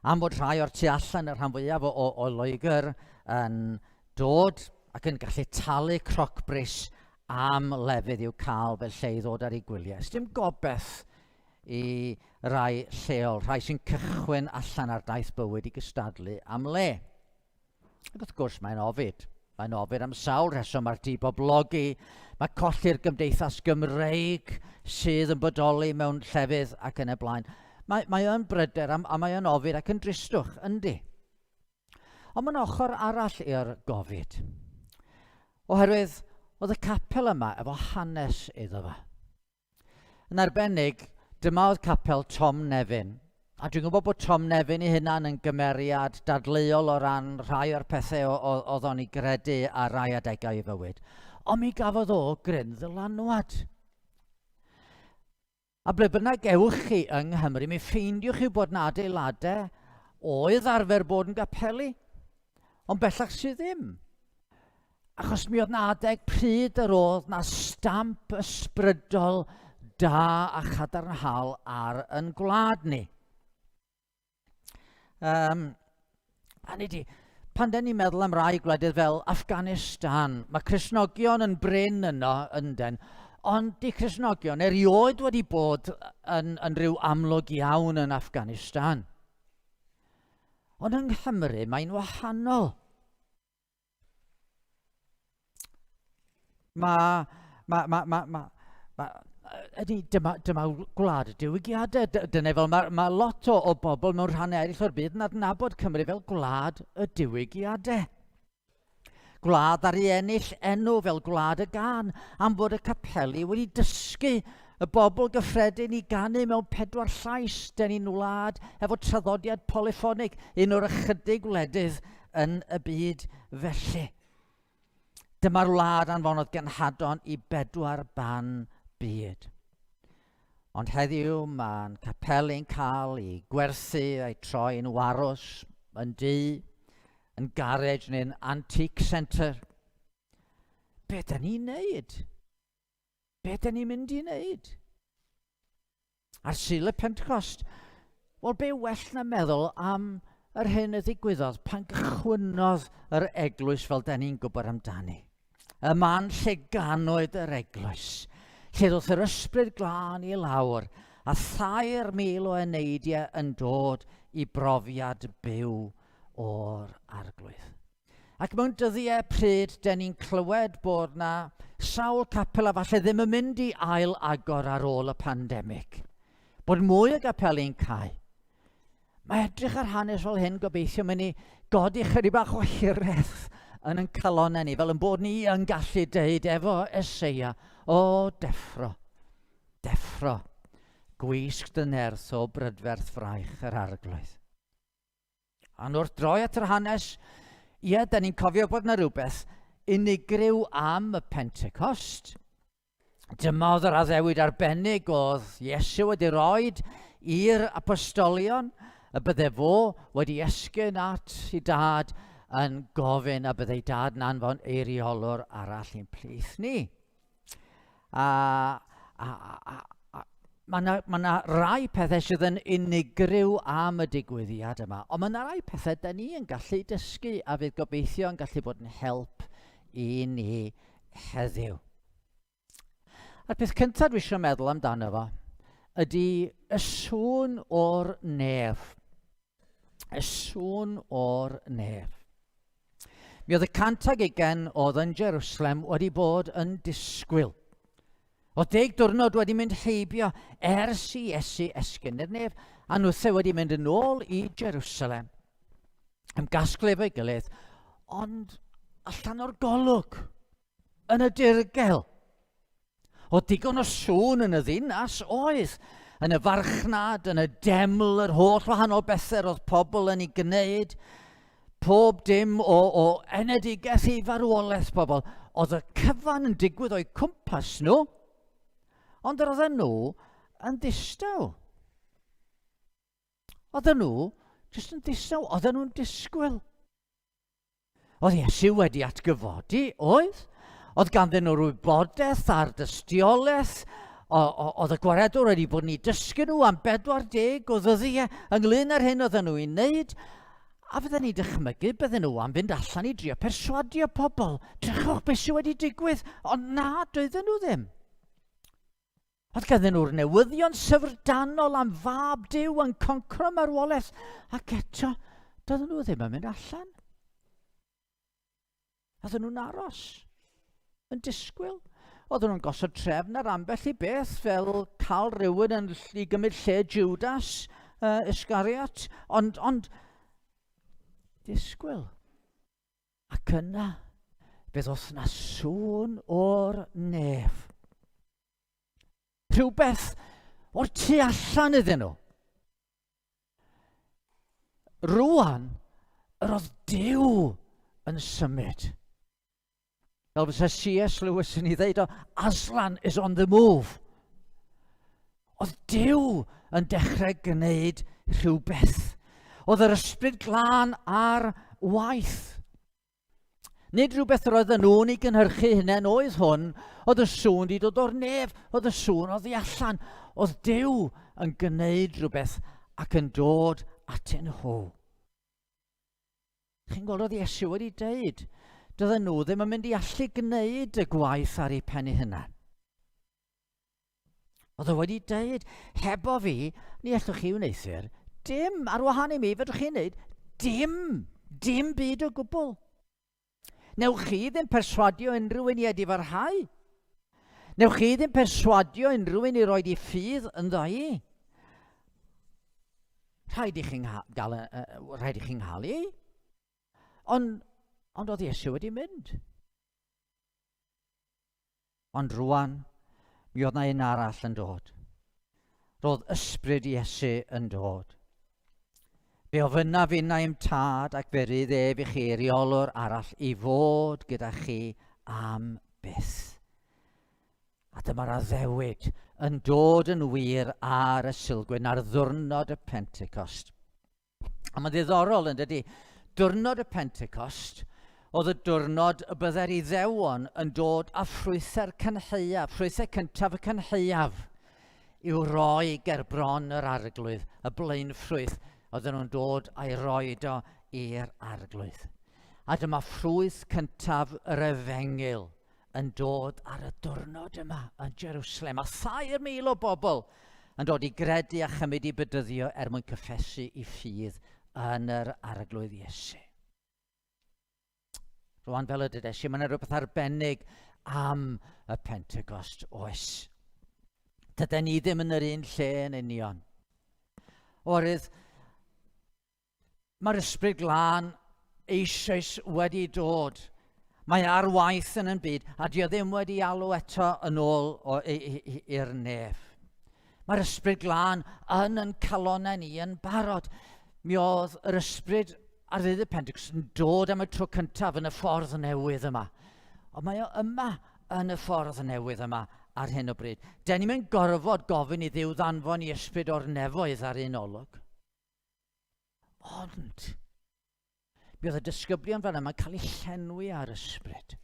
Am bod rhai o'r tu allan yr rhan fwyaf o Loegr yn dod ac yn gallu talu croc bris am lefydd i'w cael fel lle I ddod ar ei gwyliau. Dim gobeith I rai lleol, rhai sy'n cychwyn allan ar daith bywyd I gystadlu am le. Ac wrth gwrs mae'n ofid. Mae'n ofyn am sawl rheswm ar diboblogi. Mae colli'r gymdeithas Gymreig sydd yn bodoli mewn llefydd ac yn y blaen. Mae yn bryder a mae yn ofyd ac yn dristwch, yndi. Ond mae'n ochr arall i'r gofid. Oherwydd, oedd y capel yma efo hanes iddo fe. Yn arbennig, dyma oedd capel Tom Nefyn. A dwi'n gwybod bod Tom Nefyn ei hunan yn gymeriad dadleuol o ran rhai o'r pethau oedd o'n ei gredu a rai adegau i fywyd. Ond mi gafodd o gryn ddylanwad. A ble bynnag ewch chi yng Nghymru, mi ffeindiwch chi bod na adeiladau oedd arfer bod yn gapelu, ond bellach sydd ddim. Achos mi oedd na adeg pryd yr oedd na stamp ysbrydol da a chadarnhaol ar yn gwlad ni. Pan da ni'n meddwl am rai gwledydd fel Afghanistan, mae Cristnogion yn bryn yno ynden, ond di Cristnogion erioed wedi bod yn rhyw amlwg iawn yn Afghanistan. Ond yng Nghymru mae'n wahanol. Dyma gwlad y diwygiadau. Dyna fel mae lot o bobl mewn rhannau eraill o'r byd yn adnabod Cymru fel gwlad y diwygiadau. Gwlad ar ei ennill enw fel gwlad y gan am bod y capeli wedi dysgu y bobl gyffredin i ganu mewn 4 llais dyn ni'n wlad efo traddodiad polyffonig, un o'r ychydig wledydd yn y byd felly. Dyma'r wlad anfonodd genhadon i 4 ban byd. Ond heddiw mae'n capeli'n cael ei gwerthu a'i troi yn waros, yn dŷ, yn garej neu'n antique centre. Be da ni'n neud? Be da ni'n mynd i neud? Ar Sul y Pentecost, wel be well na meddwl am yr hyn y ddigwyddodd pan gychwynodd yr eglwys fel da ni'n gwybod amdani. Y man lle ganwyd yr eglwys, lle ddoth yr ysbryd glân i lawr a 3,000 o eneidiau yn dod i brofiad byw o'r arglwydd. Ac mewn dyddiau pryd, dyn ni'n clywed bod na sawl capel a falle ddim yn mynd i ail agor ar ôl y pandemig. Bod mwy o gapeli'n cael. Mae edrych ar hanes fel hyn gobeithio mynd i godi chydig bach o hireth yn calonnau ni, fel yn bod ni yn gallu deud efo Eseia, o deffro, deffro, gwisg dy nerth o brydferth fraich yr arglwydd. A wrth droi at yr hanes, ie, da ni'n cofio bod na rhywbeth unigryw am y Pentecost. Dyma oedd yr addewid arbennig oedd Iesu wedi roed i'r apostolion, y bydde fo wedi esgyn at ei dad yn gofyn a byddai dad yn anfon eiriolwr arall i'n plith ni. Mae yna rai pethau sydd yn unigryw am y digwyddiad yma, ond mae yna rai pethau da ni yn gallu dysgu a fydd gobeithio yn gallu bod yn help i ni heddiw. A'r peth cyntaf dwi eisiau meddwl amdano fo ydy y sŵn o'r nef. Y sŵn o'r nef. Mi oedd y 120 oedd yn Jerusalem wedi bod yn disgwyl. Oedd 10 diwrnod wedi mynd heibio ers i Iesu esgyn i'r nef, a nhw'n wedi mynd yn ôl i Jerusalem. Yn gasglu efo'i gilydd, ond allan o'r golwg, yn y dirgel. Oedd digon o sŵn yn y ddinas oedd, yn y farchnad, yn y deml, yr holl wahanol bethau oedd pobl yn ei gwneud, pob dim o enedigeth i farwolaeth pobl. Oedd y cyfan yn digwydd o'i cwmpas nhw, ond roedden nhw yn ddistaw. Oedden nhw jyst yn ddistaw, oedden nhw'n disgwyl. Oedd Iesu wedi atgyfodi, oedd ganddyn nhw wybodaeth ar dystiolaeth, oedd y gwaredwr wedi bod ni dysgu nhw am 40 o ddyddiau ynglyn â'r hyn oedden nhw i wneud, a fydden ni dychmygu bydden nhw am fynd allan i drio perswadio pobl. Drychwch beth sydd wedi digwydd, ond na, doedden nhw ddim. Oedd ganddyn nhw'r newyddion syfrdanol am fab Duw yn concro marwolaeth, ac eto, doedden nhw ddim yn mynd allan. Oedden nhw'n aros, yn disgwyl. Oedden nhw'n gosod trefn ar ambell i beth fel cael rhywun yn i gymryd lle Judas Iscariot, ond disgwyl. Ac yna, bydd os yna sŵn o'r nef. Rhywbeth o'r tu allan iddyn nhw. Rwan, yr oedd Duw yn symud. Fel fysa C.S. Lewis yn ei ddeud o, Aslan is on the move. Oedd Duw yn dechrau gwneud rhywbeth. Oedd yr ysbryd glân ar waith. Nid rhywbeth roedd yn nhw'n ei gynhyrchu hunain oedd hwn, oedd y sŵn wedi dod o'r nef, oedd y sŵn oedd i allan. Oedd Duw yn gwneud rhywbeth ac yn dod atyn nhw. Chi'n gweld oedd Iesu wedi dweud, doedden nhw ddim yn mynd i allu gwneud y gwaith ar ei pen ei hunain. Oedd o wedi dweud, hebo fi, ni allwch chi wneithwyr, dim ar wahân i mi, fedrwch chi'n wneud, dim byd o gwbl. Newch chi ddim perswadio unrhyw un i edifarhau. Newch chi ddim perswadio unrhyw un i roed ei ffydd yn ddoi. Rhaid i chi'n halu. Ond oedd Iesu wedi mynd. Ond rwan, mi oedd na un arall yn dod. Roedd ysbryd Iesu yn dod. Fe o fyna fyna i'm tad ac fe rydd ef i chi reolwr arall i fod gyda chi am byth. A dyma'r addewid yn dod yn wir ar y sylgwyn ar ddiwrnod y Pentecost. A mae'n ddiddorol yn dydy, diwrnod y Pentecost oedd y diwrnod y bydde'r Iddewon yn dod â ffrwythau'r cynheuaf, ffrwythau cyntaf y cynheuaf i'w roi ger bron yr arglwydd, y blaen ffrwyth, oedden nhw'n dod a'i roed o i'r arglwydd. A dyma ffrwyth cyntaf yr Efengil yn dod ar y diwrnod yma yn Jerusalem. A 3,000 o bobl yn dod i gredu a chymryd i bedyddio mwyn cyffesu i ffydd yn yr arglwydd Iesu. Rwan fel y dydesi, mae'n rhywbeth arbennig am y Pentecost oes. Dydyn ni ddim yn yr un lle yn union. Oherwydd, mae'r ysbryd glân eisoes wedi dod. Mae ar waith yn byd, a dio ddim wedi alw eto yn ôl i'r nef. Mae'r ysbryd glân yn calonau ni yn barod. Mi oedd yr ysbryd ar ddydd y Pentecost yn dod am y tro cyntaf yn y ffordd newydd yma. Ond mae o yma yn y ffordd newydd yma ar hyn o bryd. Den ni'n mynd gorfod gofyn i Dduw ddanfon i ysbryd o'r nefoedd ar un olwg. Ond, mi oedd y disgyblion fel yma'n cael ei llenwi ar ysbryd.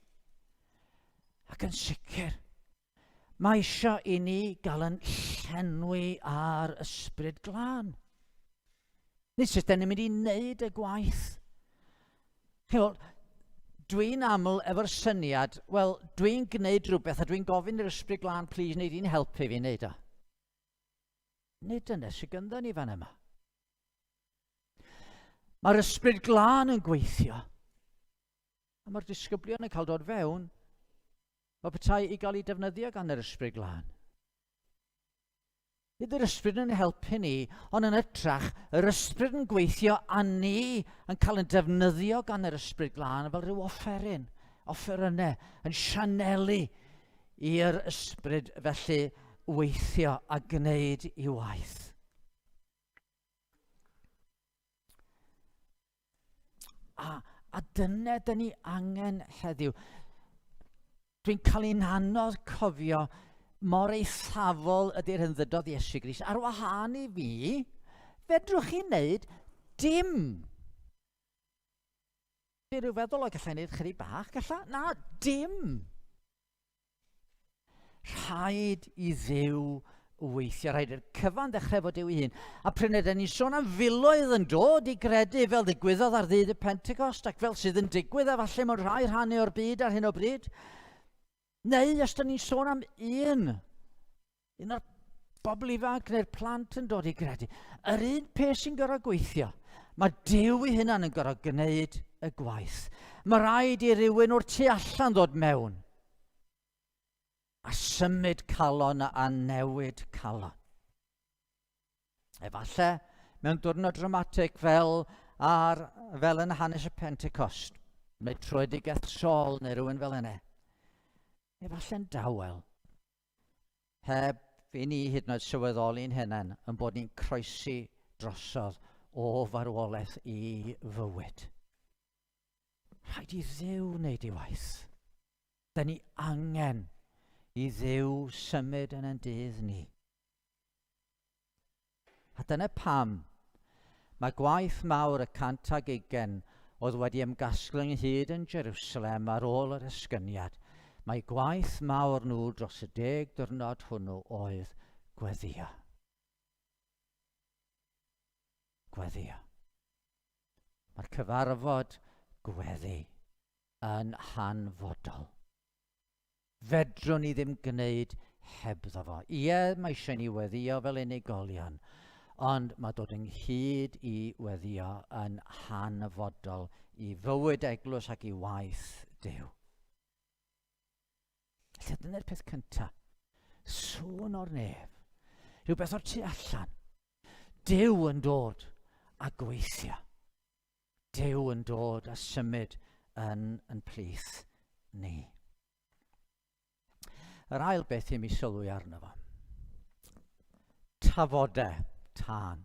Ac yn sicr, mae eisiau i ni gael yn llenwi ar ysbryd glân. Nid sut da ni'n mynd i wneud y gwaith. Dwi'n aml efo'r syniad, wel, dwi'n gwneud rhywbeth a dwi'n gofyn i'r ysbryd glân, please, wneud i'n helpu fi wneud o. Nid yna sy'n gynda ni fan yma. Mae'r ysbryd glân yn gweithio. A mae'r disgyblion yn cael dod fewn o petai i gael ei defnyddio gan yr ysbryd glân. Nid yr ysbryd yn helpu ni, ond yn ytrach, yr ysbryd yn gweithio a ni yn cael yn defnyddio gan yr ysbryd glân fel rhyw offerynnau, yn sianelu i'r ysbryd felly weithio a gwneud ei waith. A dyna dyn ni angen heddiw. Dwi'n cael ein anodd cofio mor eithafol ydy'r hynddydodd Iesu Grist. Ar wahân i fi, fedrwch chi wneud dim. Fi rhyw feddwl o gallai wneud chydig bach, gallai? Na, dim. Rhaid i Dduw weithio, rhaid i'r cyfan ddechrau fod Duw ei hun. A pryd ydyn ni'n sôn am filoedd yn dod i gredu fel ddigwyddodd ar ddydd y Pentecost ac fel sydd yn digwydd a falle mewn rhai rhannu o'r byd ar hyn o bryd. Neu os ydyn ni'n sôn am un o'r bobl ifanc neu'r plant yn dod i gredu. Yr un peth sy'n gorfod gweithio. Mae Duw ei hunan yn gorfod gwneud y gwaith. Mae rhaid i rywun o'r tu allan ddod mewn a symud calon a newid calon. Efallai mewn diwrnod dramatig fel yn hanes y Pentecost, neu troedigaeth Saul neu rhywun fel yna. Efallai'n dawel, heb i ni hyd yn oed sylweddoli'n hynny yn bod ni'n croesi drosodd o farwolaeth i fywyd. Rhaid i Dduw wneud ei waith. Da ni angen i Dduw symud yn ein dydd ni. A dyna pam mae gwaith mawr y 120 oedd wedi ymgasglu ynghyd yn Jerusalem ar ôl yr ysgyniad. Mae gwaith mawr nhw dros y 10 diwrnod hwnnw oedd gweddio. Gweddio. Mae'r cyfarfod gweddi yn hanfodol. Fedrwn ni ddim gwneud hebddo fo. Ie, mae eisiau ni weddio fel unigolion, ond mae dod ynghyd i weddio yn hanfodol i fywyd eglwys ac i waith Duw. Felly dyna'r peth cyntaf. Sôn o'r nef. Rhywbeth o'r tu allan. Duw yn dod a gweithio. Duw yn dod a symud yn plith ni. Yr ail beth i mi sylwi arno fo. Tafodau tân.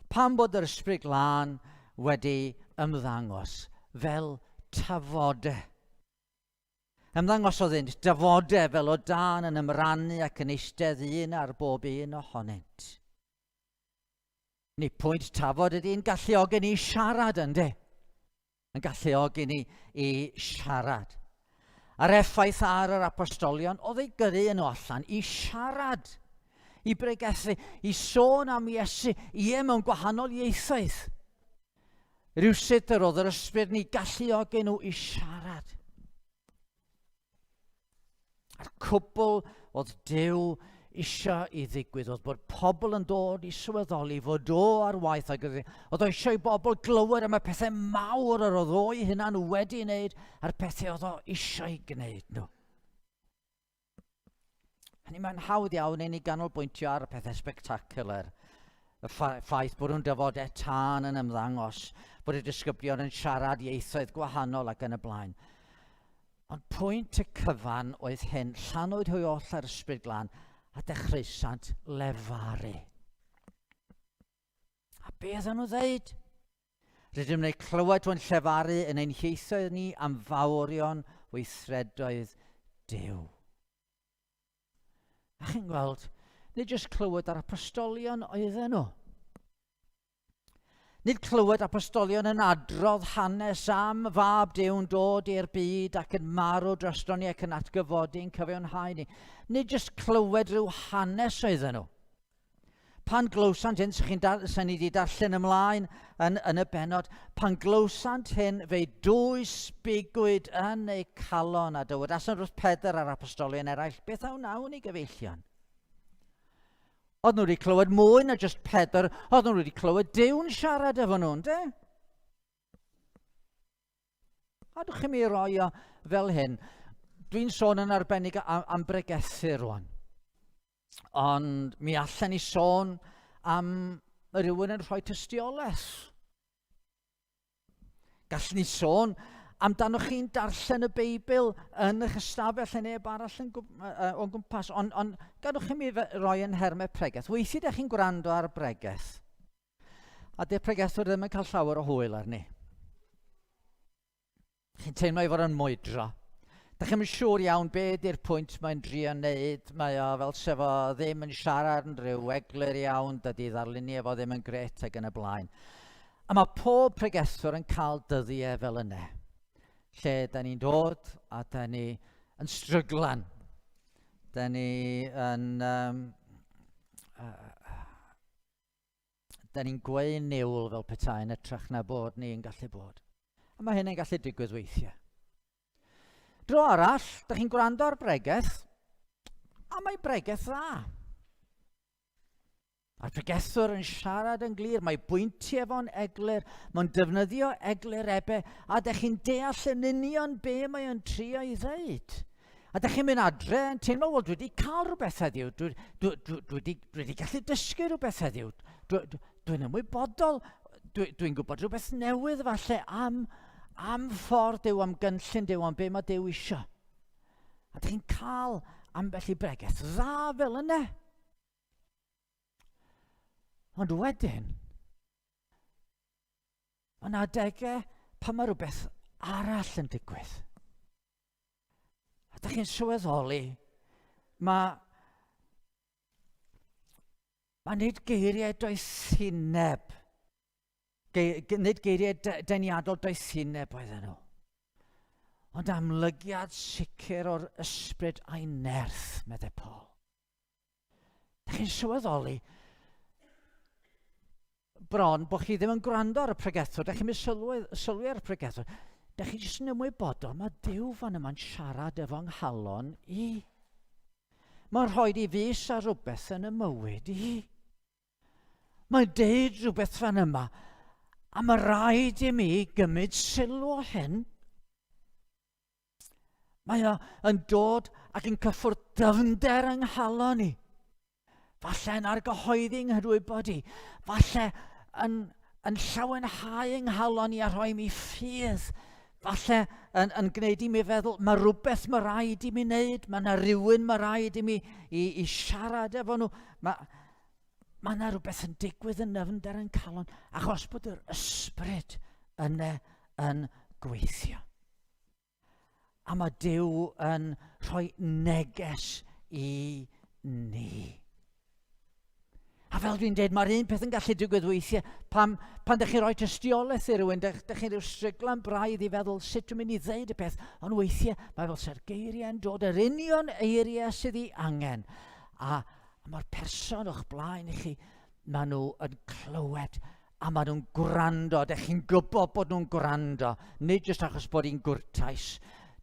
Pam bod yr Ysbryd Glân wedi ymddangos fel tafodau. Ymddangosodd ynt dafodau fel o dan yn ymrannu ac yn eistedd un ar bob un ohonynt. Neu pwynt tafod ydy'n galluogi ni siarad ynddi. Yn galluogi ni i siarad. A'r effaith ar yr apostolion oedd ei gyrru yn o allan i siarad, i bregethu, i sôn am Iesu, ie mewn gwahanol ieithoedd. Rywsut yr oedd yr ysbryd ni galluogi nhw i siarad. A'r cwbl oedd Duw isio i ddigwydd, oedd bod pobl yn dod i swyddoli fod o ar waith ac oedd o eisiau i bobl glywed am y pethau mawr yr oedd o i hynna nhw wedi wneud a'r pethau oedd o eisiau i gwneud nhw. Hynny mae'n hawdd iawn i ni ganolbwyntio ar y pethau spectacular. Y ffaith bod nhw'n dyfodau tân yn ymddangos, bod y disgyblion yn siarad ieithoedd gwahanol ac yn y blaen. Ond pwynt y cyfan oedd hyn, llanwyd hwy oll ar Ysbryd Glân a dechreuant lefaru. A be oedden nhw ddeud? Rydym wneud clywed nhw'n llefaru yn ein hieithoedd ni am fawrion weithredoedd Duw. A chi'n gweld, nid jyst clywed ar apostolion oedden nhw. Nid clywed apostolion yn adrodd hanes am fab Duw'n dod i'r byd ac yn marw drosto ni ac yn atgyfodi'n cyfiawnhau ni. Nid jyst clywed rhyw hanes oedden nhw. Pan glywsant hyn, sy'n ni wedi darllen ymlaen yn y benod, pan glywsant hyn fe dwysbigwyd yn eu calon a dywed. As yn wrth Pedr a'r apostolion eraill, beth awn i gyfeillion? Oedd nhw wedi clywed mwy na just Pedr, oedd nhw wedi clywed Duw'n siarad efo nhw, de? Adwch chi mi roi o fel hyn. Dwi'n sôn yn arbennig am bregethu rwan. Ond mi allan ni sôn am rhywun yn rhoi tystiolaeth. Gallwn ni sôn amdano chi'n darllen y Beibl yn eich ystafell yn neb arall o'n gwmpas. Ond gadwch chi mi roi yn hermau pregeth. Weithio da chi'n gwrando ar bregeth. A di'r pregethwr ddim yn cael llawer o hwyl arni. Chi'n teimlo i fod yn mwydro. Da chi'n siŵr iawn be di'r pwynt mae'n drio wneud. Mae o fel sef o ddim yn siarad yn rhyw eglur iawn, dydy ddarlunio efo ddim yn gret ac yn y blaen. A mae pob pregethwr yn cael dyddiau fel yna. Lle da ni'n dod a da ni yn stryglan. Da ni yn... da ni'n gweud niwl fel petai yn ytrach na bod ni'n gallu bod. A mae hynny'n gallu digwydd weithiau. Dro arall, da chi'n gwrando ar bregeth, a mae bregeth dda. A'r pregethwr yn siarad yn glir, mae bwyntiau fo'n eglur, mae'n defnyddio eglurebe, a ydych chi'n deall yn union be mae'n trio i ddweud. A ydych chi'n mynd adre yn teimlo, wel, dwi wedi cael rhywbeth heddiw, dwi wedi gallu dysgu rhywbeth heddiw, dwi'n ymwybodol, dwi'n gwybod rhywbeth newydd falle am ffordd Duw, am gynllun Duw, am be mae Duw isio. A ydych chi'n cael ambell i bregeth dda fel yna. Ond wedyn, mae'n adegau pan mae rhywbeth arall yn digwydd. A ydych chi'n sylweddoli, mae nid geiriau doethineb, nid geiriau deniadol doethineb oedden nhw, ond amlygiad sicr o'r ysbryd a'i nerth, meddai Paul. Ydych chi'n sylweddoli, bron bod chi ddim yn gwrando ar y pregethwr, ydych chi'n sylwi ar y pregethwr, ydych chi jyst yn ymwybodol, mae Duw fan yma'n siarad efo nghalon i. Mae'n rhoi i fus a rhywbeth yn y mywyd i. Mae'n deud rhywbeth fan yma, a mae rhaid i mi gymryd sylw o hyn. Mae o'n dod ac yn cyffwrdd dyfnder yng nghalon i. Falle yn argyhoeddi nghyfwybod i. Falle yn llawenhau yng nghalon i a rhoi mi ffydd. Falle yn gwneud i mi feddwl, mae rhywbeth mae rhaid i mi wneud, mae yna rhywun mae rhaid i mi i siarad efo nhw. Mae yna rhywbeth yn digwydd yn nyfnder yn calon, achos bod yr ysbryd yna yn gweithio. A mae Duw yn rhoi neges i ni. A fel dwi'n dweud, mae'r un peth yn gallu digwydd weithiau pan ydych chi'n rhoi tystiolaeth i rywun, ydych chi'n rhyw stryglan braidd i feddwl sut dwi'n mynd i ddeud y peth, ond weithiau mae fel se'r geiriau yn dod yr union eiriau sydd ei angen. A mae'r person o'ch blaen i chi, maen nhw yn clywed a maen nhw'n gwrando, ydych chi'n gwybod bod nhw'n gwrando, nid jyst achos bod hi'n gwrtais.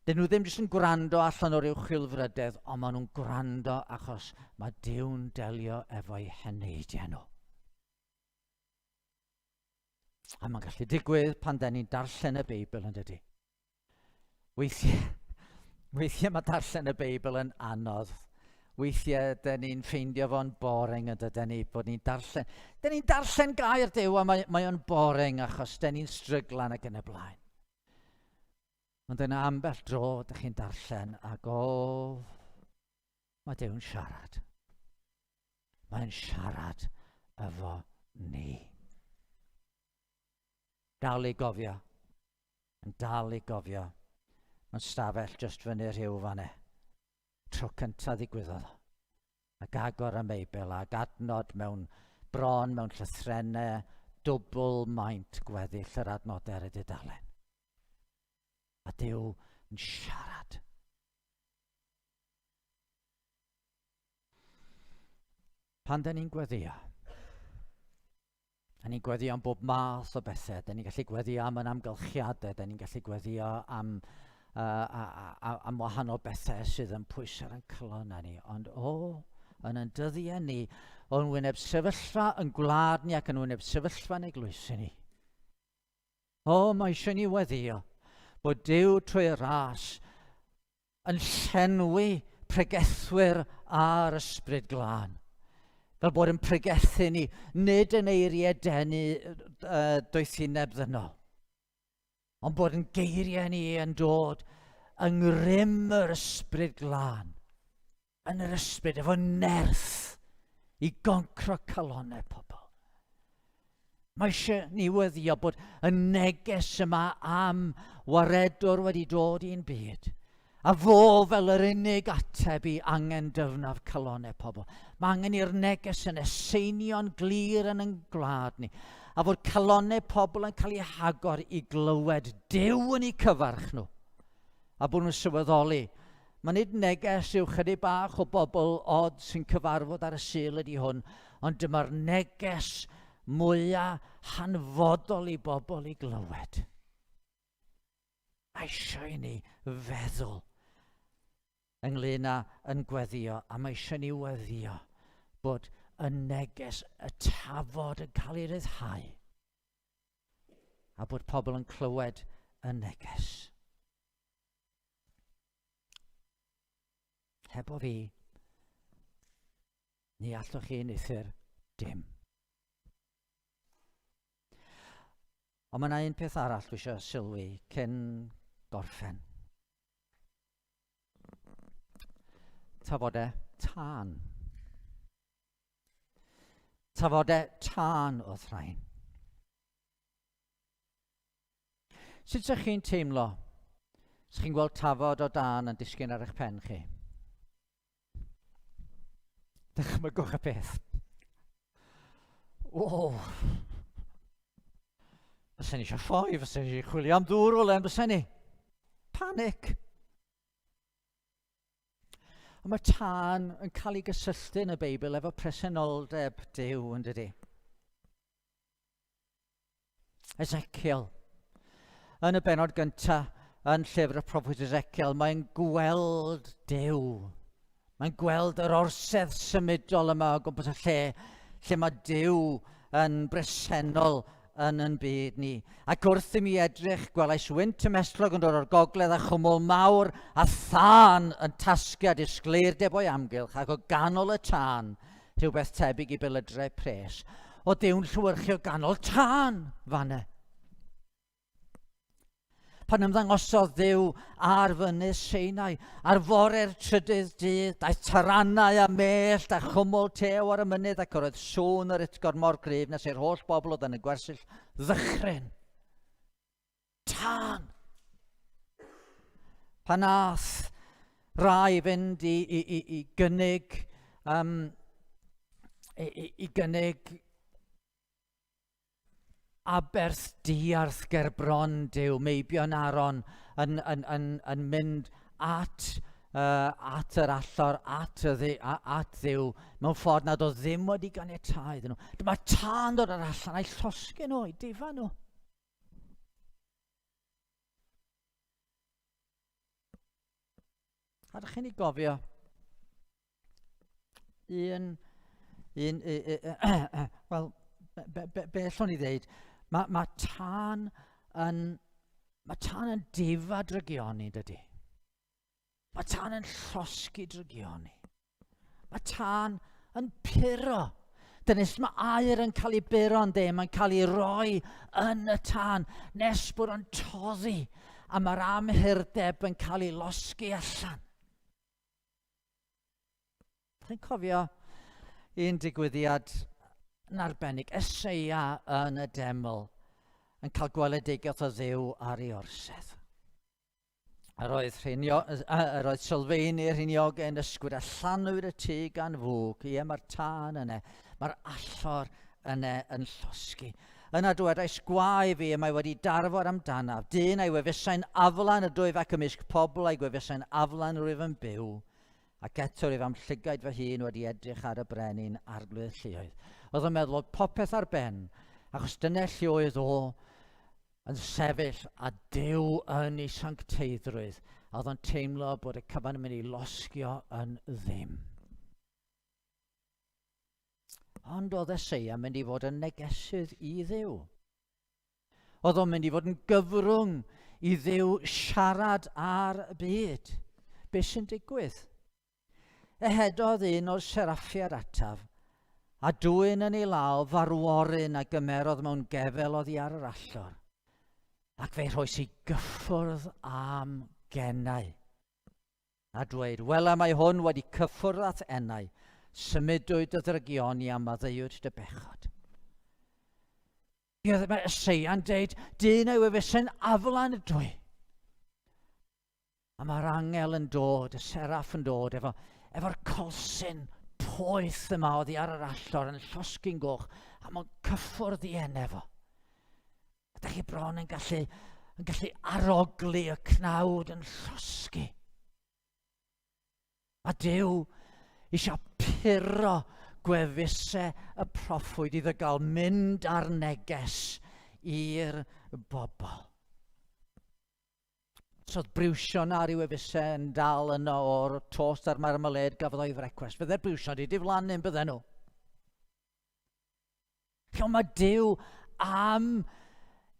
Dyn nhw ddim jyst yn gwrando allan o'r i'w chwilfrydedd, ond maen nhw'n gwrando achos mae Duw'n delio efo'u heneidiau nhw. A mae'n gallu digwydd pan da ni'n darllen y Beibl yn dydy. Weithiau mae darllen y Beibl yn anodd. Weithiau da ni'n ffeindio fo'n boring yn dydyn ni, bod ni'n darllen. Da ni'n darllen gair Duw a mae o'n boring achos da ni'n stryglan ac yn y blaen. Ond yna ambell dro ydych chi'n darllen ac mae Duw'n siarad. Mae'n siarad efo ni. Dal i gofio. Yn dal i gofio. Mae'n stafell just fyny rhyw fanne. Tro cyntaf ddigwyddodd. Ac agor y Beibl ac adnod bron mewn llythrennau, dwbl maint gweddill yr adnodau ar y dudalen. A Duw yn siarad. Pan da ni'n gweddio, da ni'n gweddio am bob math o bethau, da ni'n gallu gweddio am yn amgylchiadau, da ni'n gallu gweddio am wahanol bethau sydd yn pwysau yn cylon ni, ond yn ein dyddiau ni, o'n wyneb sefyllfa yn gwlad ni ac yn wyneb sefyllfa yn eglwysi ni. Mae eisiau ni weddio bod Duw trwy ras yn llenwi pregethwyr a'r ysbryd glân. Fel bod yn pregethu ni, nid yn eiriau denu doethineb ddynol, ond bod yn geiriau ni yn dod yng ngrym yr ysbryd glân, yn yr ysbryd efo nerth i goncro calonnau pobl. Mae eisiau ni weddio bod y neges yma am waredwr wedi dod i'n byd. A fo fel yr unig ateb i angen dyfnaf calonnau pobl. Mae angen i'r neges yn eseinio'n glir yn gwlad ni. A fod calonnau pobl yn cael eu hagor i glywed Duw yn eu cyfarch nhw. A bod nhw'n sylweddoli. Mae nid neges yw chydig bach o bobl od sy'n cyfarfod ar y sul ydi hwn, ond dyma'r neges mwyaf hanfodol i bobl i glywed. Mae eisiau i ni feddwl ynglŷn â yn gweddio, a mae eisiau ni weddio bod y neges, y tafod yn cael ei ryddhau. A bod pobl yn clywed y neges. Hebo fi, ni allwch chi neithir dim. Ond mae yna un peth arall dwi eisiau sylwi cyn gorffen. Tafodau tân. Tafodau tân oedd rhain. Sut ydych chi'n teimlo? Ydych chi'n gweld tafod o dan yn disgyn ar eich pen chi? Dychmygwch y peth. O! Fysen ni eisiau ffoi, fysen ni eisiau chwilio am ddŵr o len, fysen ni. Panic. Ond mae tân yn cael ei gysylltu yn y Beibl efo presenoldeb Duw, yn dydi? Ezekiel. Yn y benod gyntaf, yn llyfr y proffwyd Ezekiel, mae'n gweld Duw. Mae'n gweld yr orsedd symudol yma o gwmpas y lle mae Duw yn bresennol yn byd ni. Ac wrth i mi edrych, gwelais wynt ymestlog yn dod o'r gogledd a chwmwl mawr a thân yn tasgiad disgleirdeb o'i amgylch ac o ganol y tân rhywbeth tebyg i bylydrau pres. O Dyw'n llywyrchu o ganol tân fanne. Pan ymddangosodd Dduw ar fynydd Sinai, ar fore'r trydydd dydd, daeth taranau a mellt a chwmwl tew ar y mynydd ac oedd sŵn yr utgor mor gryf nes i'r holl bobl oedd yn y gwersyll ddychryn. Tân! Pan nath rai fynd i gynnig i gynnig aberth diarth ger bron Duw, Meibion Aron yn mynd at yr allor, at Dduw, mewn ffordd nad o ddim wedi ganiatáu iddyn nhw. Dyma tân dod ar allan a'i llosgu nhw, i difa nhw. A ydych chi'n ei gofio wel, be allwn ni ddeud? Mae tân yn difa drygioni, dydy. Mae tân yn llosgu drygioni. Mae tân yn puro. Dynus mae aer yn cael ei buro yn de, mae'n cael ei roi yn y tân, nes bod o'n toddi, a mae'r amhyrdeb yn cael ei losgu allan. Chi'n cofio un digwyddiad yn arbennig, Eseia yn y deml yn cael gweledigaeth o Dduw ar ei orsedd. Yr oedd sylfaenu'r rhinioge yn ysgwyd a llanwyd y tŷ gan fwg, ie mae'r tân yna, mae'r allor yna yn llosgu. Yna dwedais gwae fi y mae wedi darfod amdanaf, dyn a'i wefusau'n aflan y dwyf ac ymysg pobl a'i wefusau'n aflan rwyf yn byw, ac eto rwyf am llygaid fy hun wedi edrych ar y brenin arglwydd lluoedd. Oedd yn meddwl oedd popeth ar ben, achos dyna llywyd o yn sefyll a Duw yn ei sancteiddrwydd, a oedd yn teimlo bod y cyfan yn mynd i losgio yn ddim. Ond oedd Eseia mynd i fod yn negesydd i Dduw. Oedd o'n mynd i fod yn gyfrwng i Dduw siarad ar y byd. Be sy'n digwydd? Ehedodd un o'r seraffiad ataf, a dwyn yn ei law farworyn a gymerodd mewn gefel oddi ar yr allor, ac fe rhoes i gyffwrdd am gennau. A dweud, wela mae hwn wedi cyffwrdd at ennau, symudwyd y drygioni a maddeuwyd dy bechod. Mae Eseia'n deud, dyn ei wefusau'n aflan y dwy. A mae'r angel yn dod, y seraff yn dod, efo'r colsyn poeth yma oddi ar yr allor yn llosgu'n goch, a mae'n cyffwrdd i enefo. A da chi bron yn gallu aroglu y cnawd yn llosgu. A Duw eisiau puro gwefusau y proffwyd iddo gael mynd ar neges i'r bobl. So oedd briwsion ar ei wefusau yn dal yno o'r tost ar marmalade gafodd o'i frecwest. Fydde'r briwsion wedi diflannu'n bydden nhw. Ond mae Duw am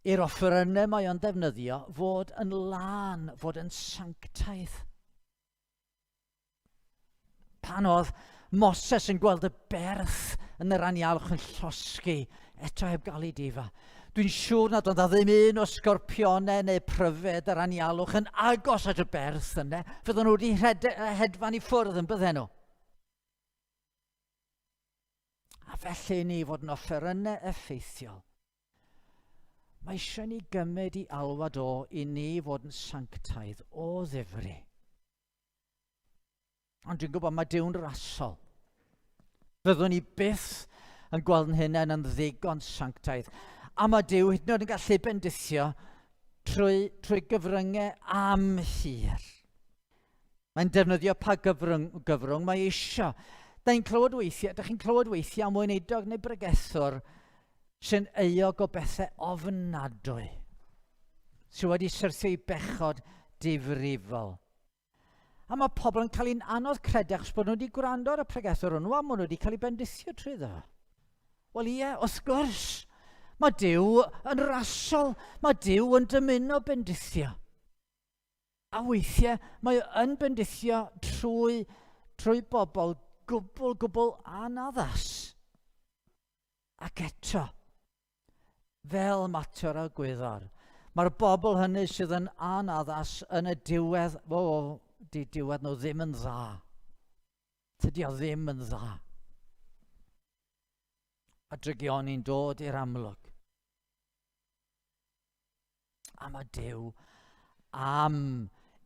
i'r offerynnau mae o'n defnyddio fod yn lân, fod yn sanctaidd. Pan oedd Moses yn gweld y berth yn yr anialwch yn llosgi, eto heb gael ei difa, dwi'n siŵr nad oedd ddim un o sgorpionau neu pryfed yr anialwch yn agos at y berth yna, fydden nhw wedi hedfan i ffwrdd yn bydden nhw. A felly ni fod yn offerynnau effeithiol. Mae eisiau ni gymryd i alwad o i ni fod yn sanctaidd o ddifri. Ond dwi'n gwybod mae Duw'n rasol. Fyddwn ni byth yn gweld yn hynny yn ddigon sanctaidd. A mae Duw hyd yn oed yn gallu bendithio trwy gyfryngau am hir. Mae'n defnyddio pa gyfrwng mae eisiau. Ydych chi'n clywed weithiau am weinidog neu bregethwr sy'n euog o bethau ofnadwy, sydd wedi syrthio i bechod difrifol. A mae pobl yn cael ein anodd credu achos bod nhw wedi gwrando ar y pregethwr hwnnw a maen nhw wedi cael ei bendithio trwyddo. Wel ie, wrth gwrs, mae Duw yn rasol, mae Duw yn dymuno bendithio. A weithiau mae yn bendithio trwy bobl gwbl anaddas. Ac eto, fel mater o gwyddor, mae'r bobl hynny sydd yn anaddas yn y diwedd, di diwedd nhw ddim yn dda. Tydi o ddim yn dda. A drygion ni'n dod i'r amlwg. A mae Duw am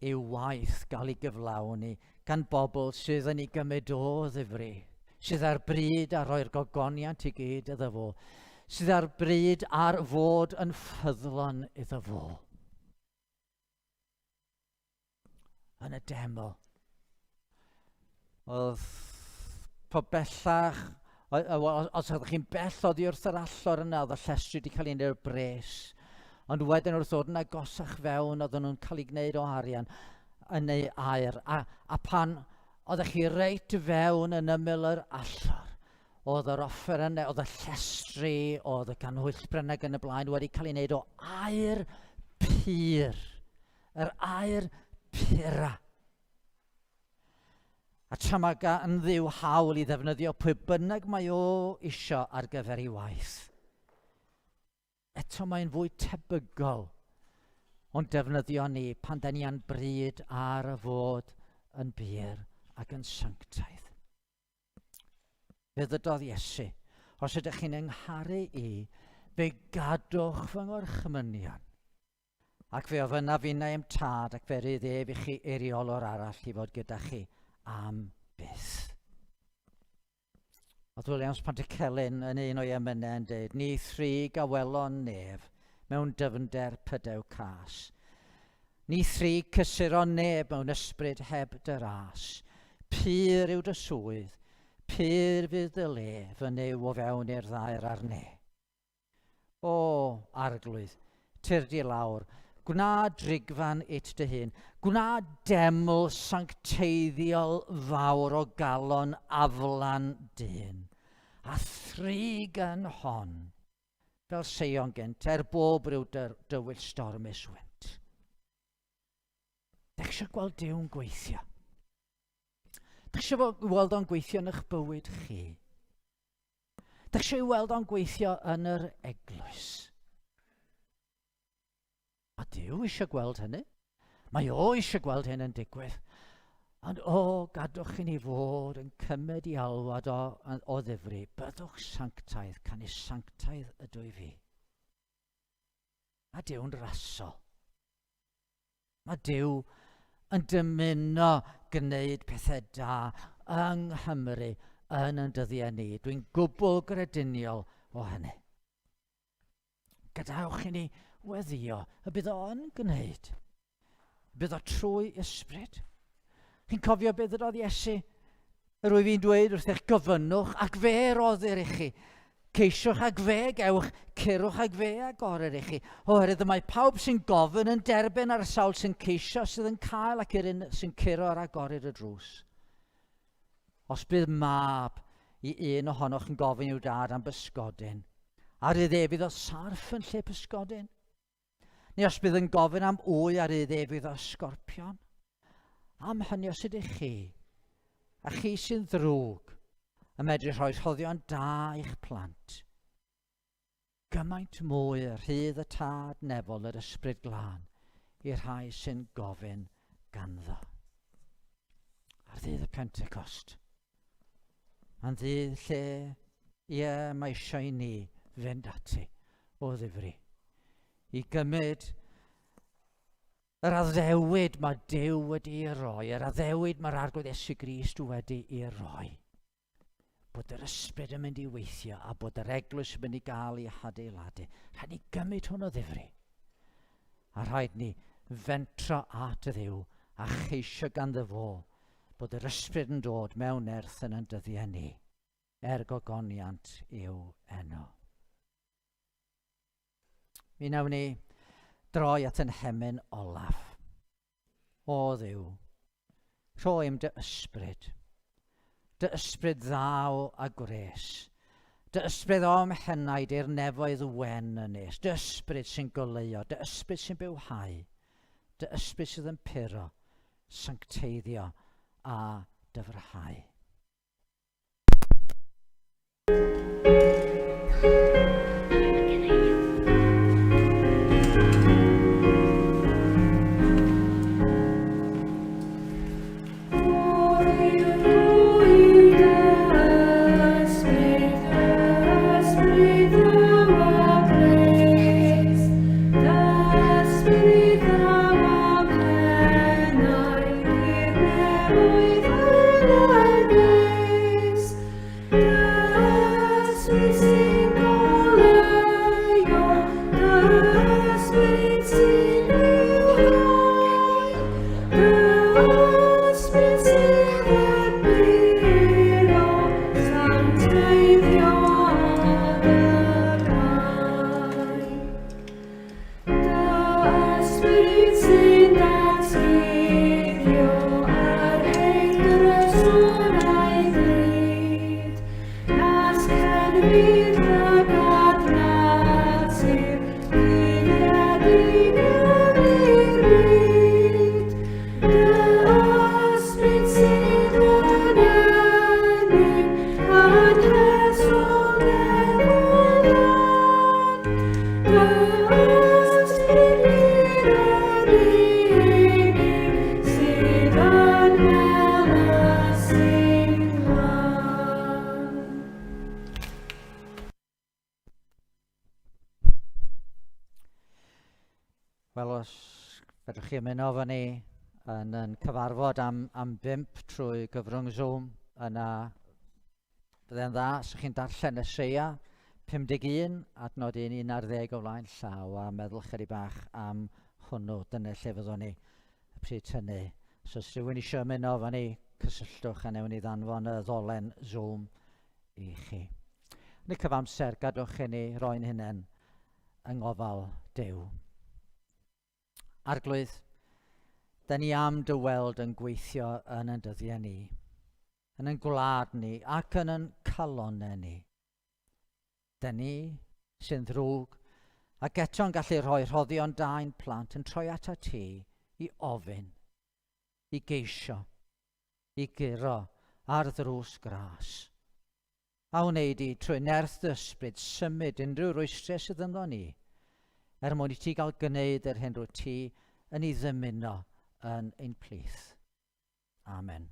i'w waith gael ei gyflawni gan bobl sydd yn ei gymryd o ddifri, sydd ar bryd a rhoi'r gogoniant i gyd iddo fo, sydd ar bryd ar fod yn ffyddlon iddo fo. Yn y deml, oedd po bellach, os ydych chi'n bell oddi wrth yr allor yna, oedd y llestri wedi cael ei wneud o'r bres, ond wedyn wrth ddod yn agosach fewn, oedden nhw'n cael ei gwneud o arian yn ei air. A pan oeddech chi reit fewn yn ymyl yr allor, oedd yr offerynnau, oedd y llestri, oedd y ganhwyllbrennau yn y blaen wedi cael ei wneud o air pur. Yr air pura. A tra mae gan Dduw hawl i ddefnyddio pwy bynnag mae o isio ar gyfer ei waith. Eto mae'n fwy tebygol ond defnyddio ni pan da ni yn bryd ar y fod yn byr ac yn sanctaidd. Fe ddydodd Iesu, os ydych chi'n yngharu i, fe gadwch fy ngorchmynion. Ac fe oedd yna finnau ym tad ac fe rydd ef i chi eiriolwr arall i fod gyda chi am byth. Oedd Williams Pantycelyn yn un o'i emynau yn dweud, ni thrig a welon nef mewn dyfnder pydew cas. Ni thrig cysuro neb mewn ysbryd heb dy ras. Pur yw dy swydd, pur fydd dy le, fy new o fewn i'r ddair ar ne. O, arglwydd, tyrdi lawr, gwna drigfan it dy hun, gwna deml sancteiddiol fawr o galon aflan dyn, a thrig yn hon, fel seion gynt, bob ryw dywyll stormus wynt. Dych eisiau gweld Duw'n gweithio? Dych eisiau gweld o'n gweithio yn eich bywyd chi? Dych eisiau weld o'n gweithio yn yr eglwys? A Duw eisiau gweld hynny. Mae o eisiau gweld hyn yn digwydd. Ond gadwch i ni fod yn cymryd i alwad o ddifri. Byddwch sanctaidd, canis sanctaidd ydw i fi. Mae Duw'n rasol. Mae Duw yn dymuno gwneud pethau da yng Nghymru yn ein dyddiau ni. Dwi'n gwbl grediniol o hynny. Gadawch i ni weddio y bydd o'n gwneud. Bydd o trwy ysbryd. Chi'n cofio beth ydodd Iesu? Yr wyf fi'n dweud wrth eich gyfynnwch ac fe roddir i chi. Ceisiwch ac fe gewch, curwch ac fe agorir i chi. Oherwydd mae pawb sy'n gofyn yn derbyn ar y sawl sy'n ceisio sydd yn cael ac yr un sy'n curo ar agorir y drws. Os bydd mab i un ohonoch yn gofyn i'w dad am bysgodyn, Ar idde fydd o sarff yn lle pysgodyn? Neu os bydd yn gofyn am wy ar idde fydd o sgorpion? Am hynny os ydych chi, a chi sy'n ddrwg, yn medru rhoi rhoddion da i'ch plant, gymaint mwy y rhydd y tad nefol yr ysbryd glân i'r rhai sy'n gofyn ganddo. Ar ddydd y Pentecost, mae'n ddydd lle mae eisiau i ni fynd ati o ddifri, i gymryd yr addewid mae Duw wedi ei roi, yr addewid mae'r arglwydd Iesu Grist wedi ei roi, bod yr ysbryd yn mynd i weithio a bod yr eglwys yn mynd i gael ei adeiladu. Rhaid ni gymryd hwn o ddifri. A rhaid ni fentro at y Dduw a cheisio ganddo fo bod yr ysbryd yn dod mewn erth yn dyddiau ni. Gogoniant yw enw. Mi wnawn ni droi at yn hemyn olaf. O Dduw, rhoi'm dy ysbryd ddaw a gwres, dy ysbryd o'm henaid i'r nefoedd wen yn nes, dy ysbryd sy'n goleuo, dy ysbryd sy'n bywhau, dy ysbryd sydd yn puro, sancteiddio a dyfrhau. Wel, os fedrwch chi ymuno efo ni yn cyfarfod am 5 trwy gyfrwng Zoom, yna byddai'n dda os ydych chi'n darllen y Seia 51 adnod 11 o flaen llaw a meddwl chydig bach am hwnnw. Dyna lle fyddwn ni y pryd hynny. So os rhywun eisiau ymuno efo ni, cysylltwch a newn ni ddanfon y ddolen Zoom i chi. Yn y cyfamser, gadwch i ni roi'n hunain yng ngofal Duw. Arglwydd, da ni am dy weld yn gweithio yn dyddiau ni, yn gwlad ni ac yn calonnau ni. Da ni sy'n ddrwg ac eto'n gallu rhoi rhoddion da'n plant yn troi ata ti i ofyn, i geisio, i guro ar ddrws gras. A wneud i trwy nerth dy ysbryd symud unrhyw rwystre sydd ynddo ni, mwyn i ti gael gwneud yr hyn rwy ti yn ei ddymuno yn ein plith. Amen.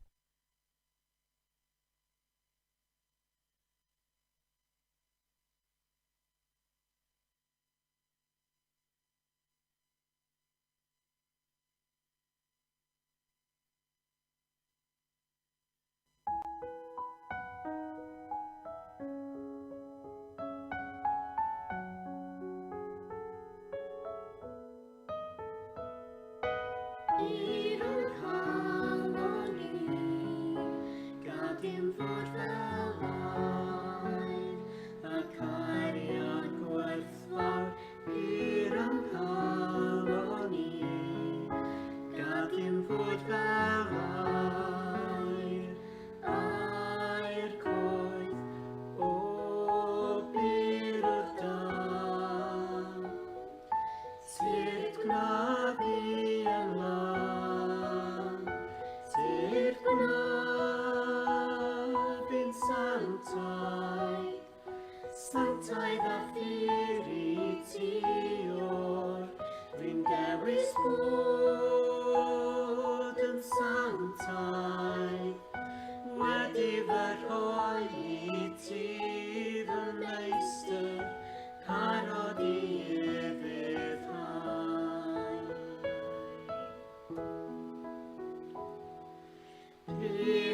I'r harmoni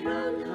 I'r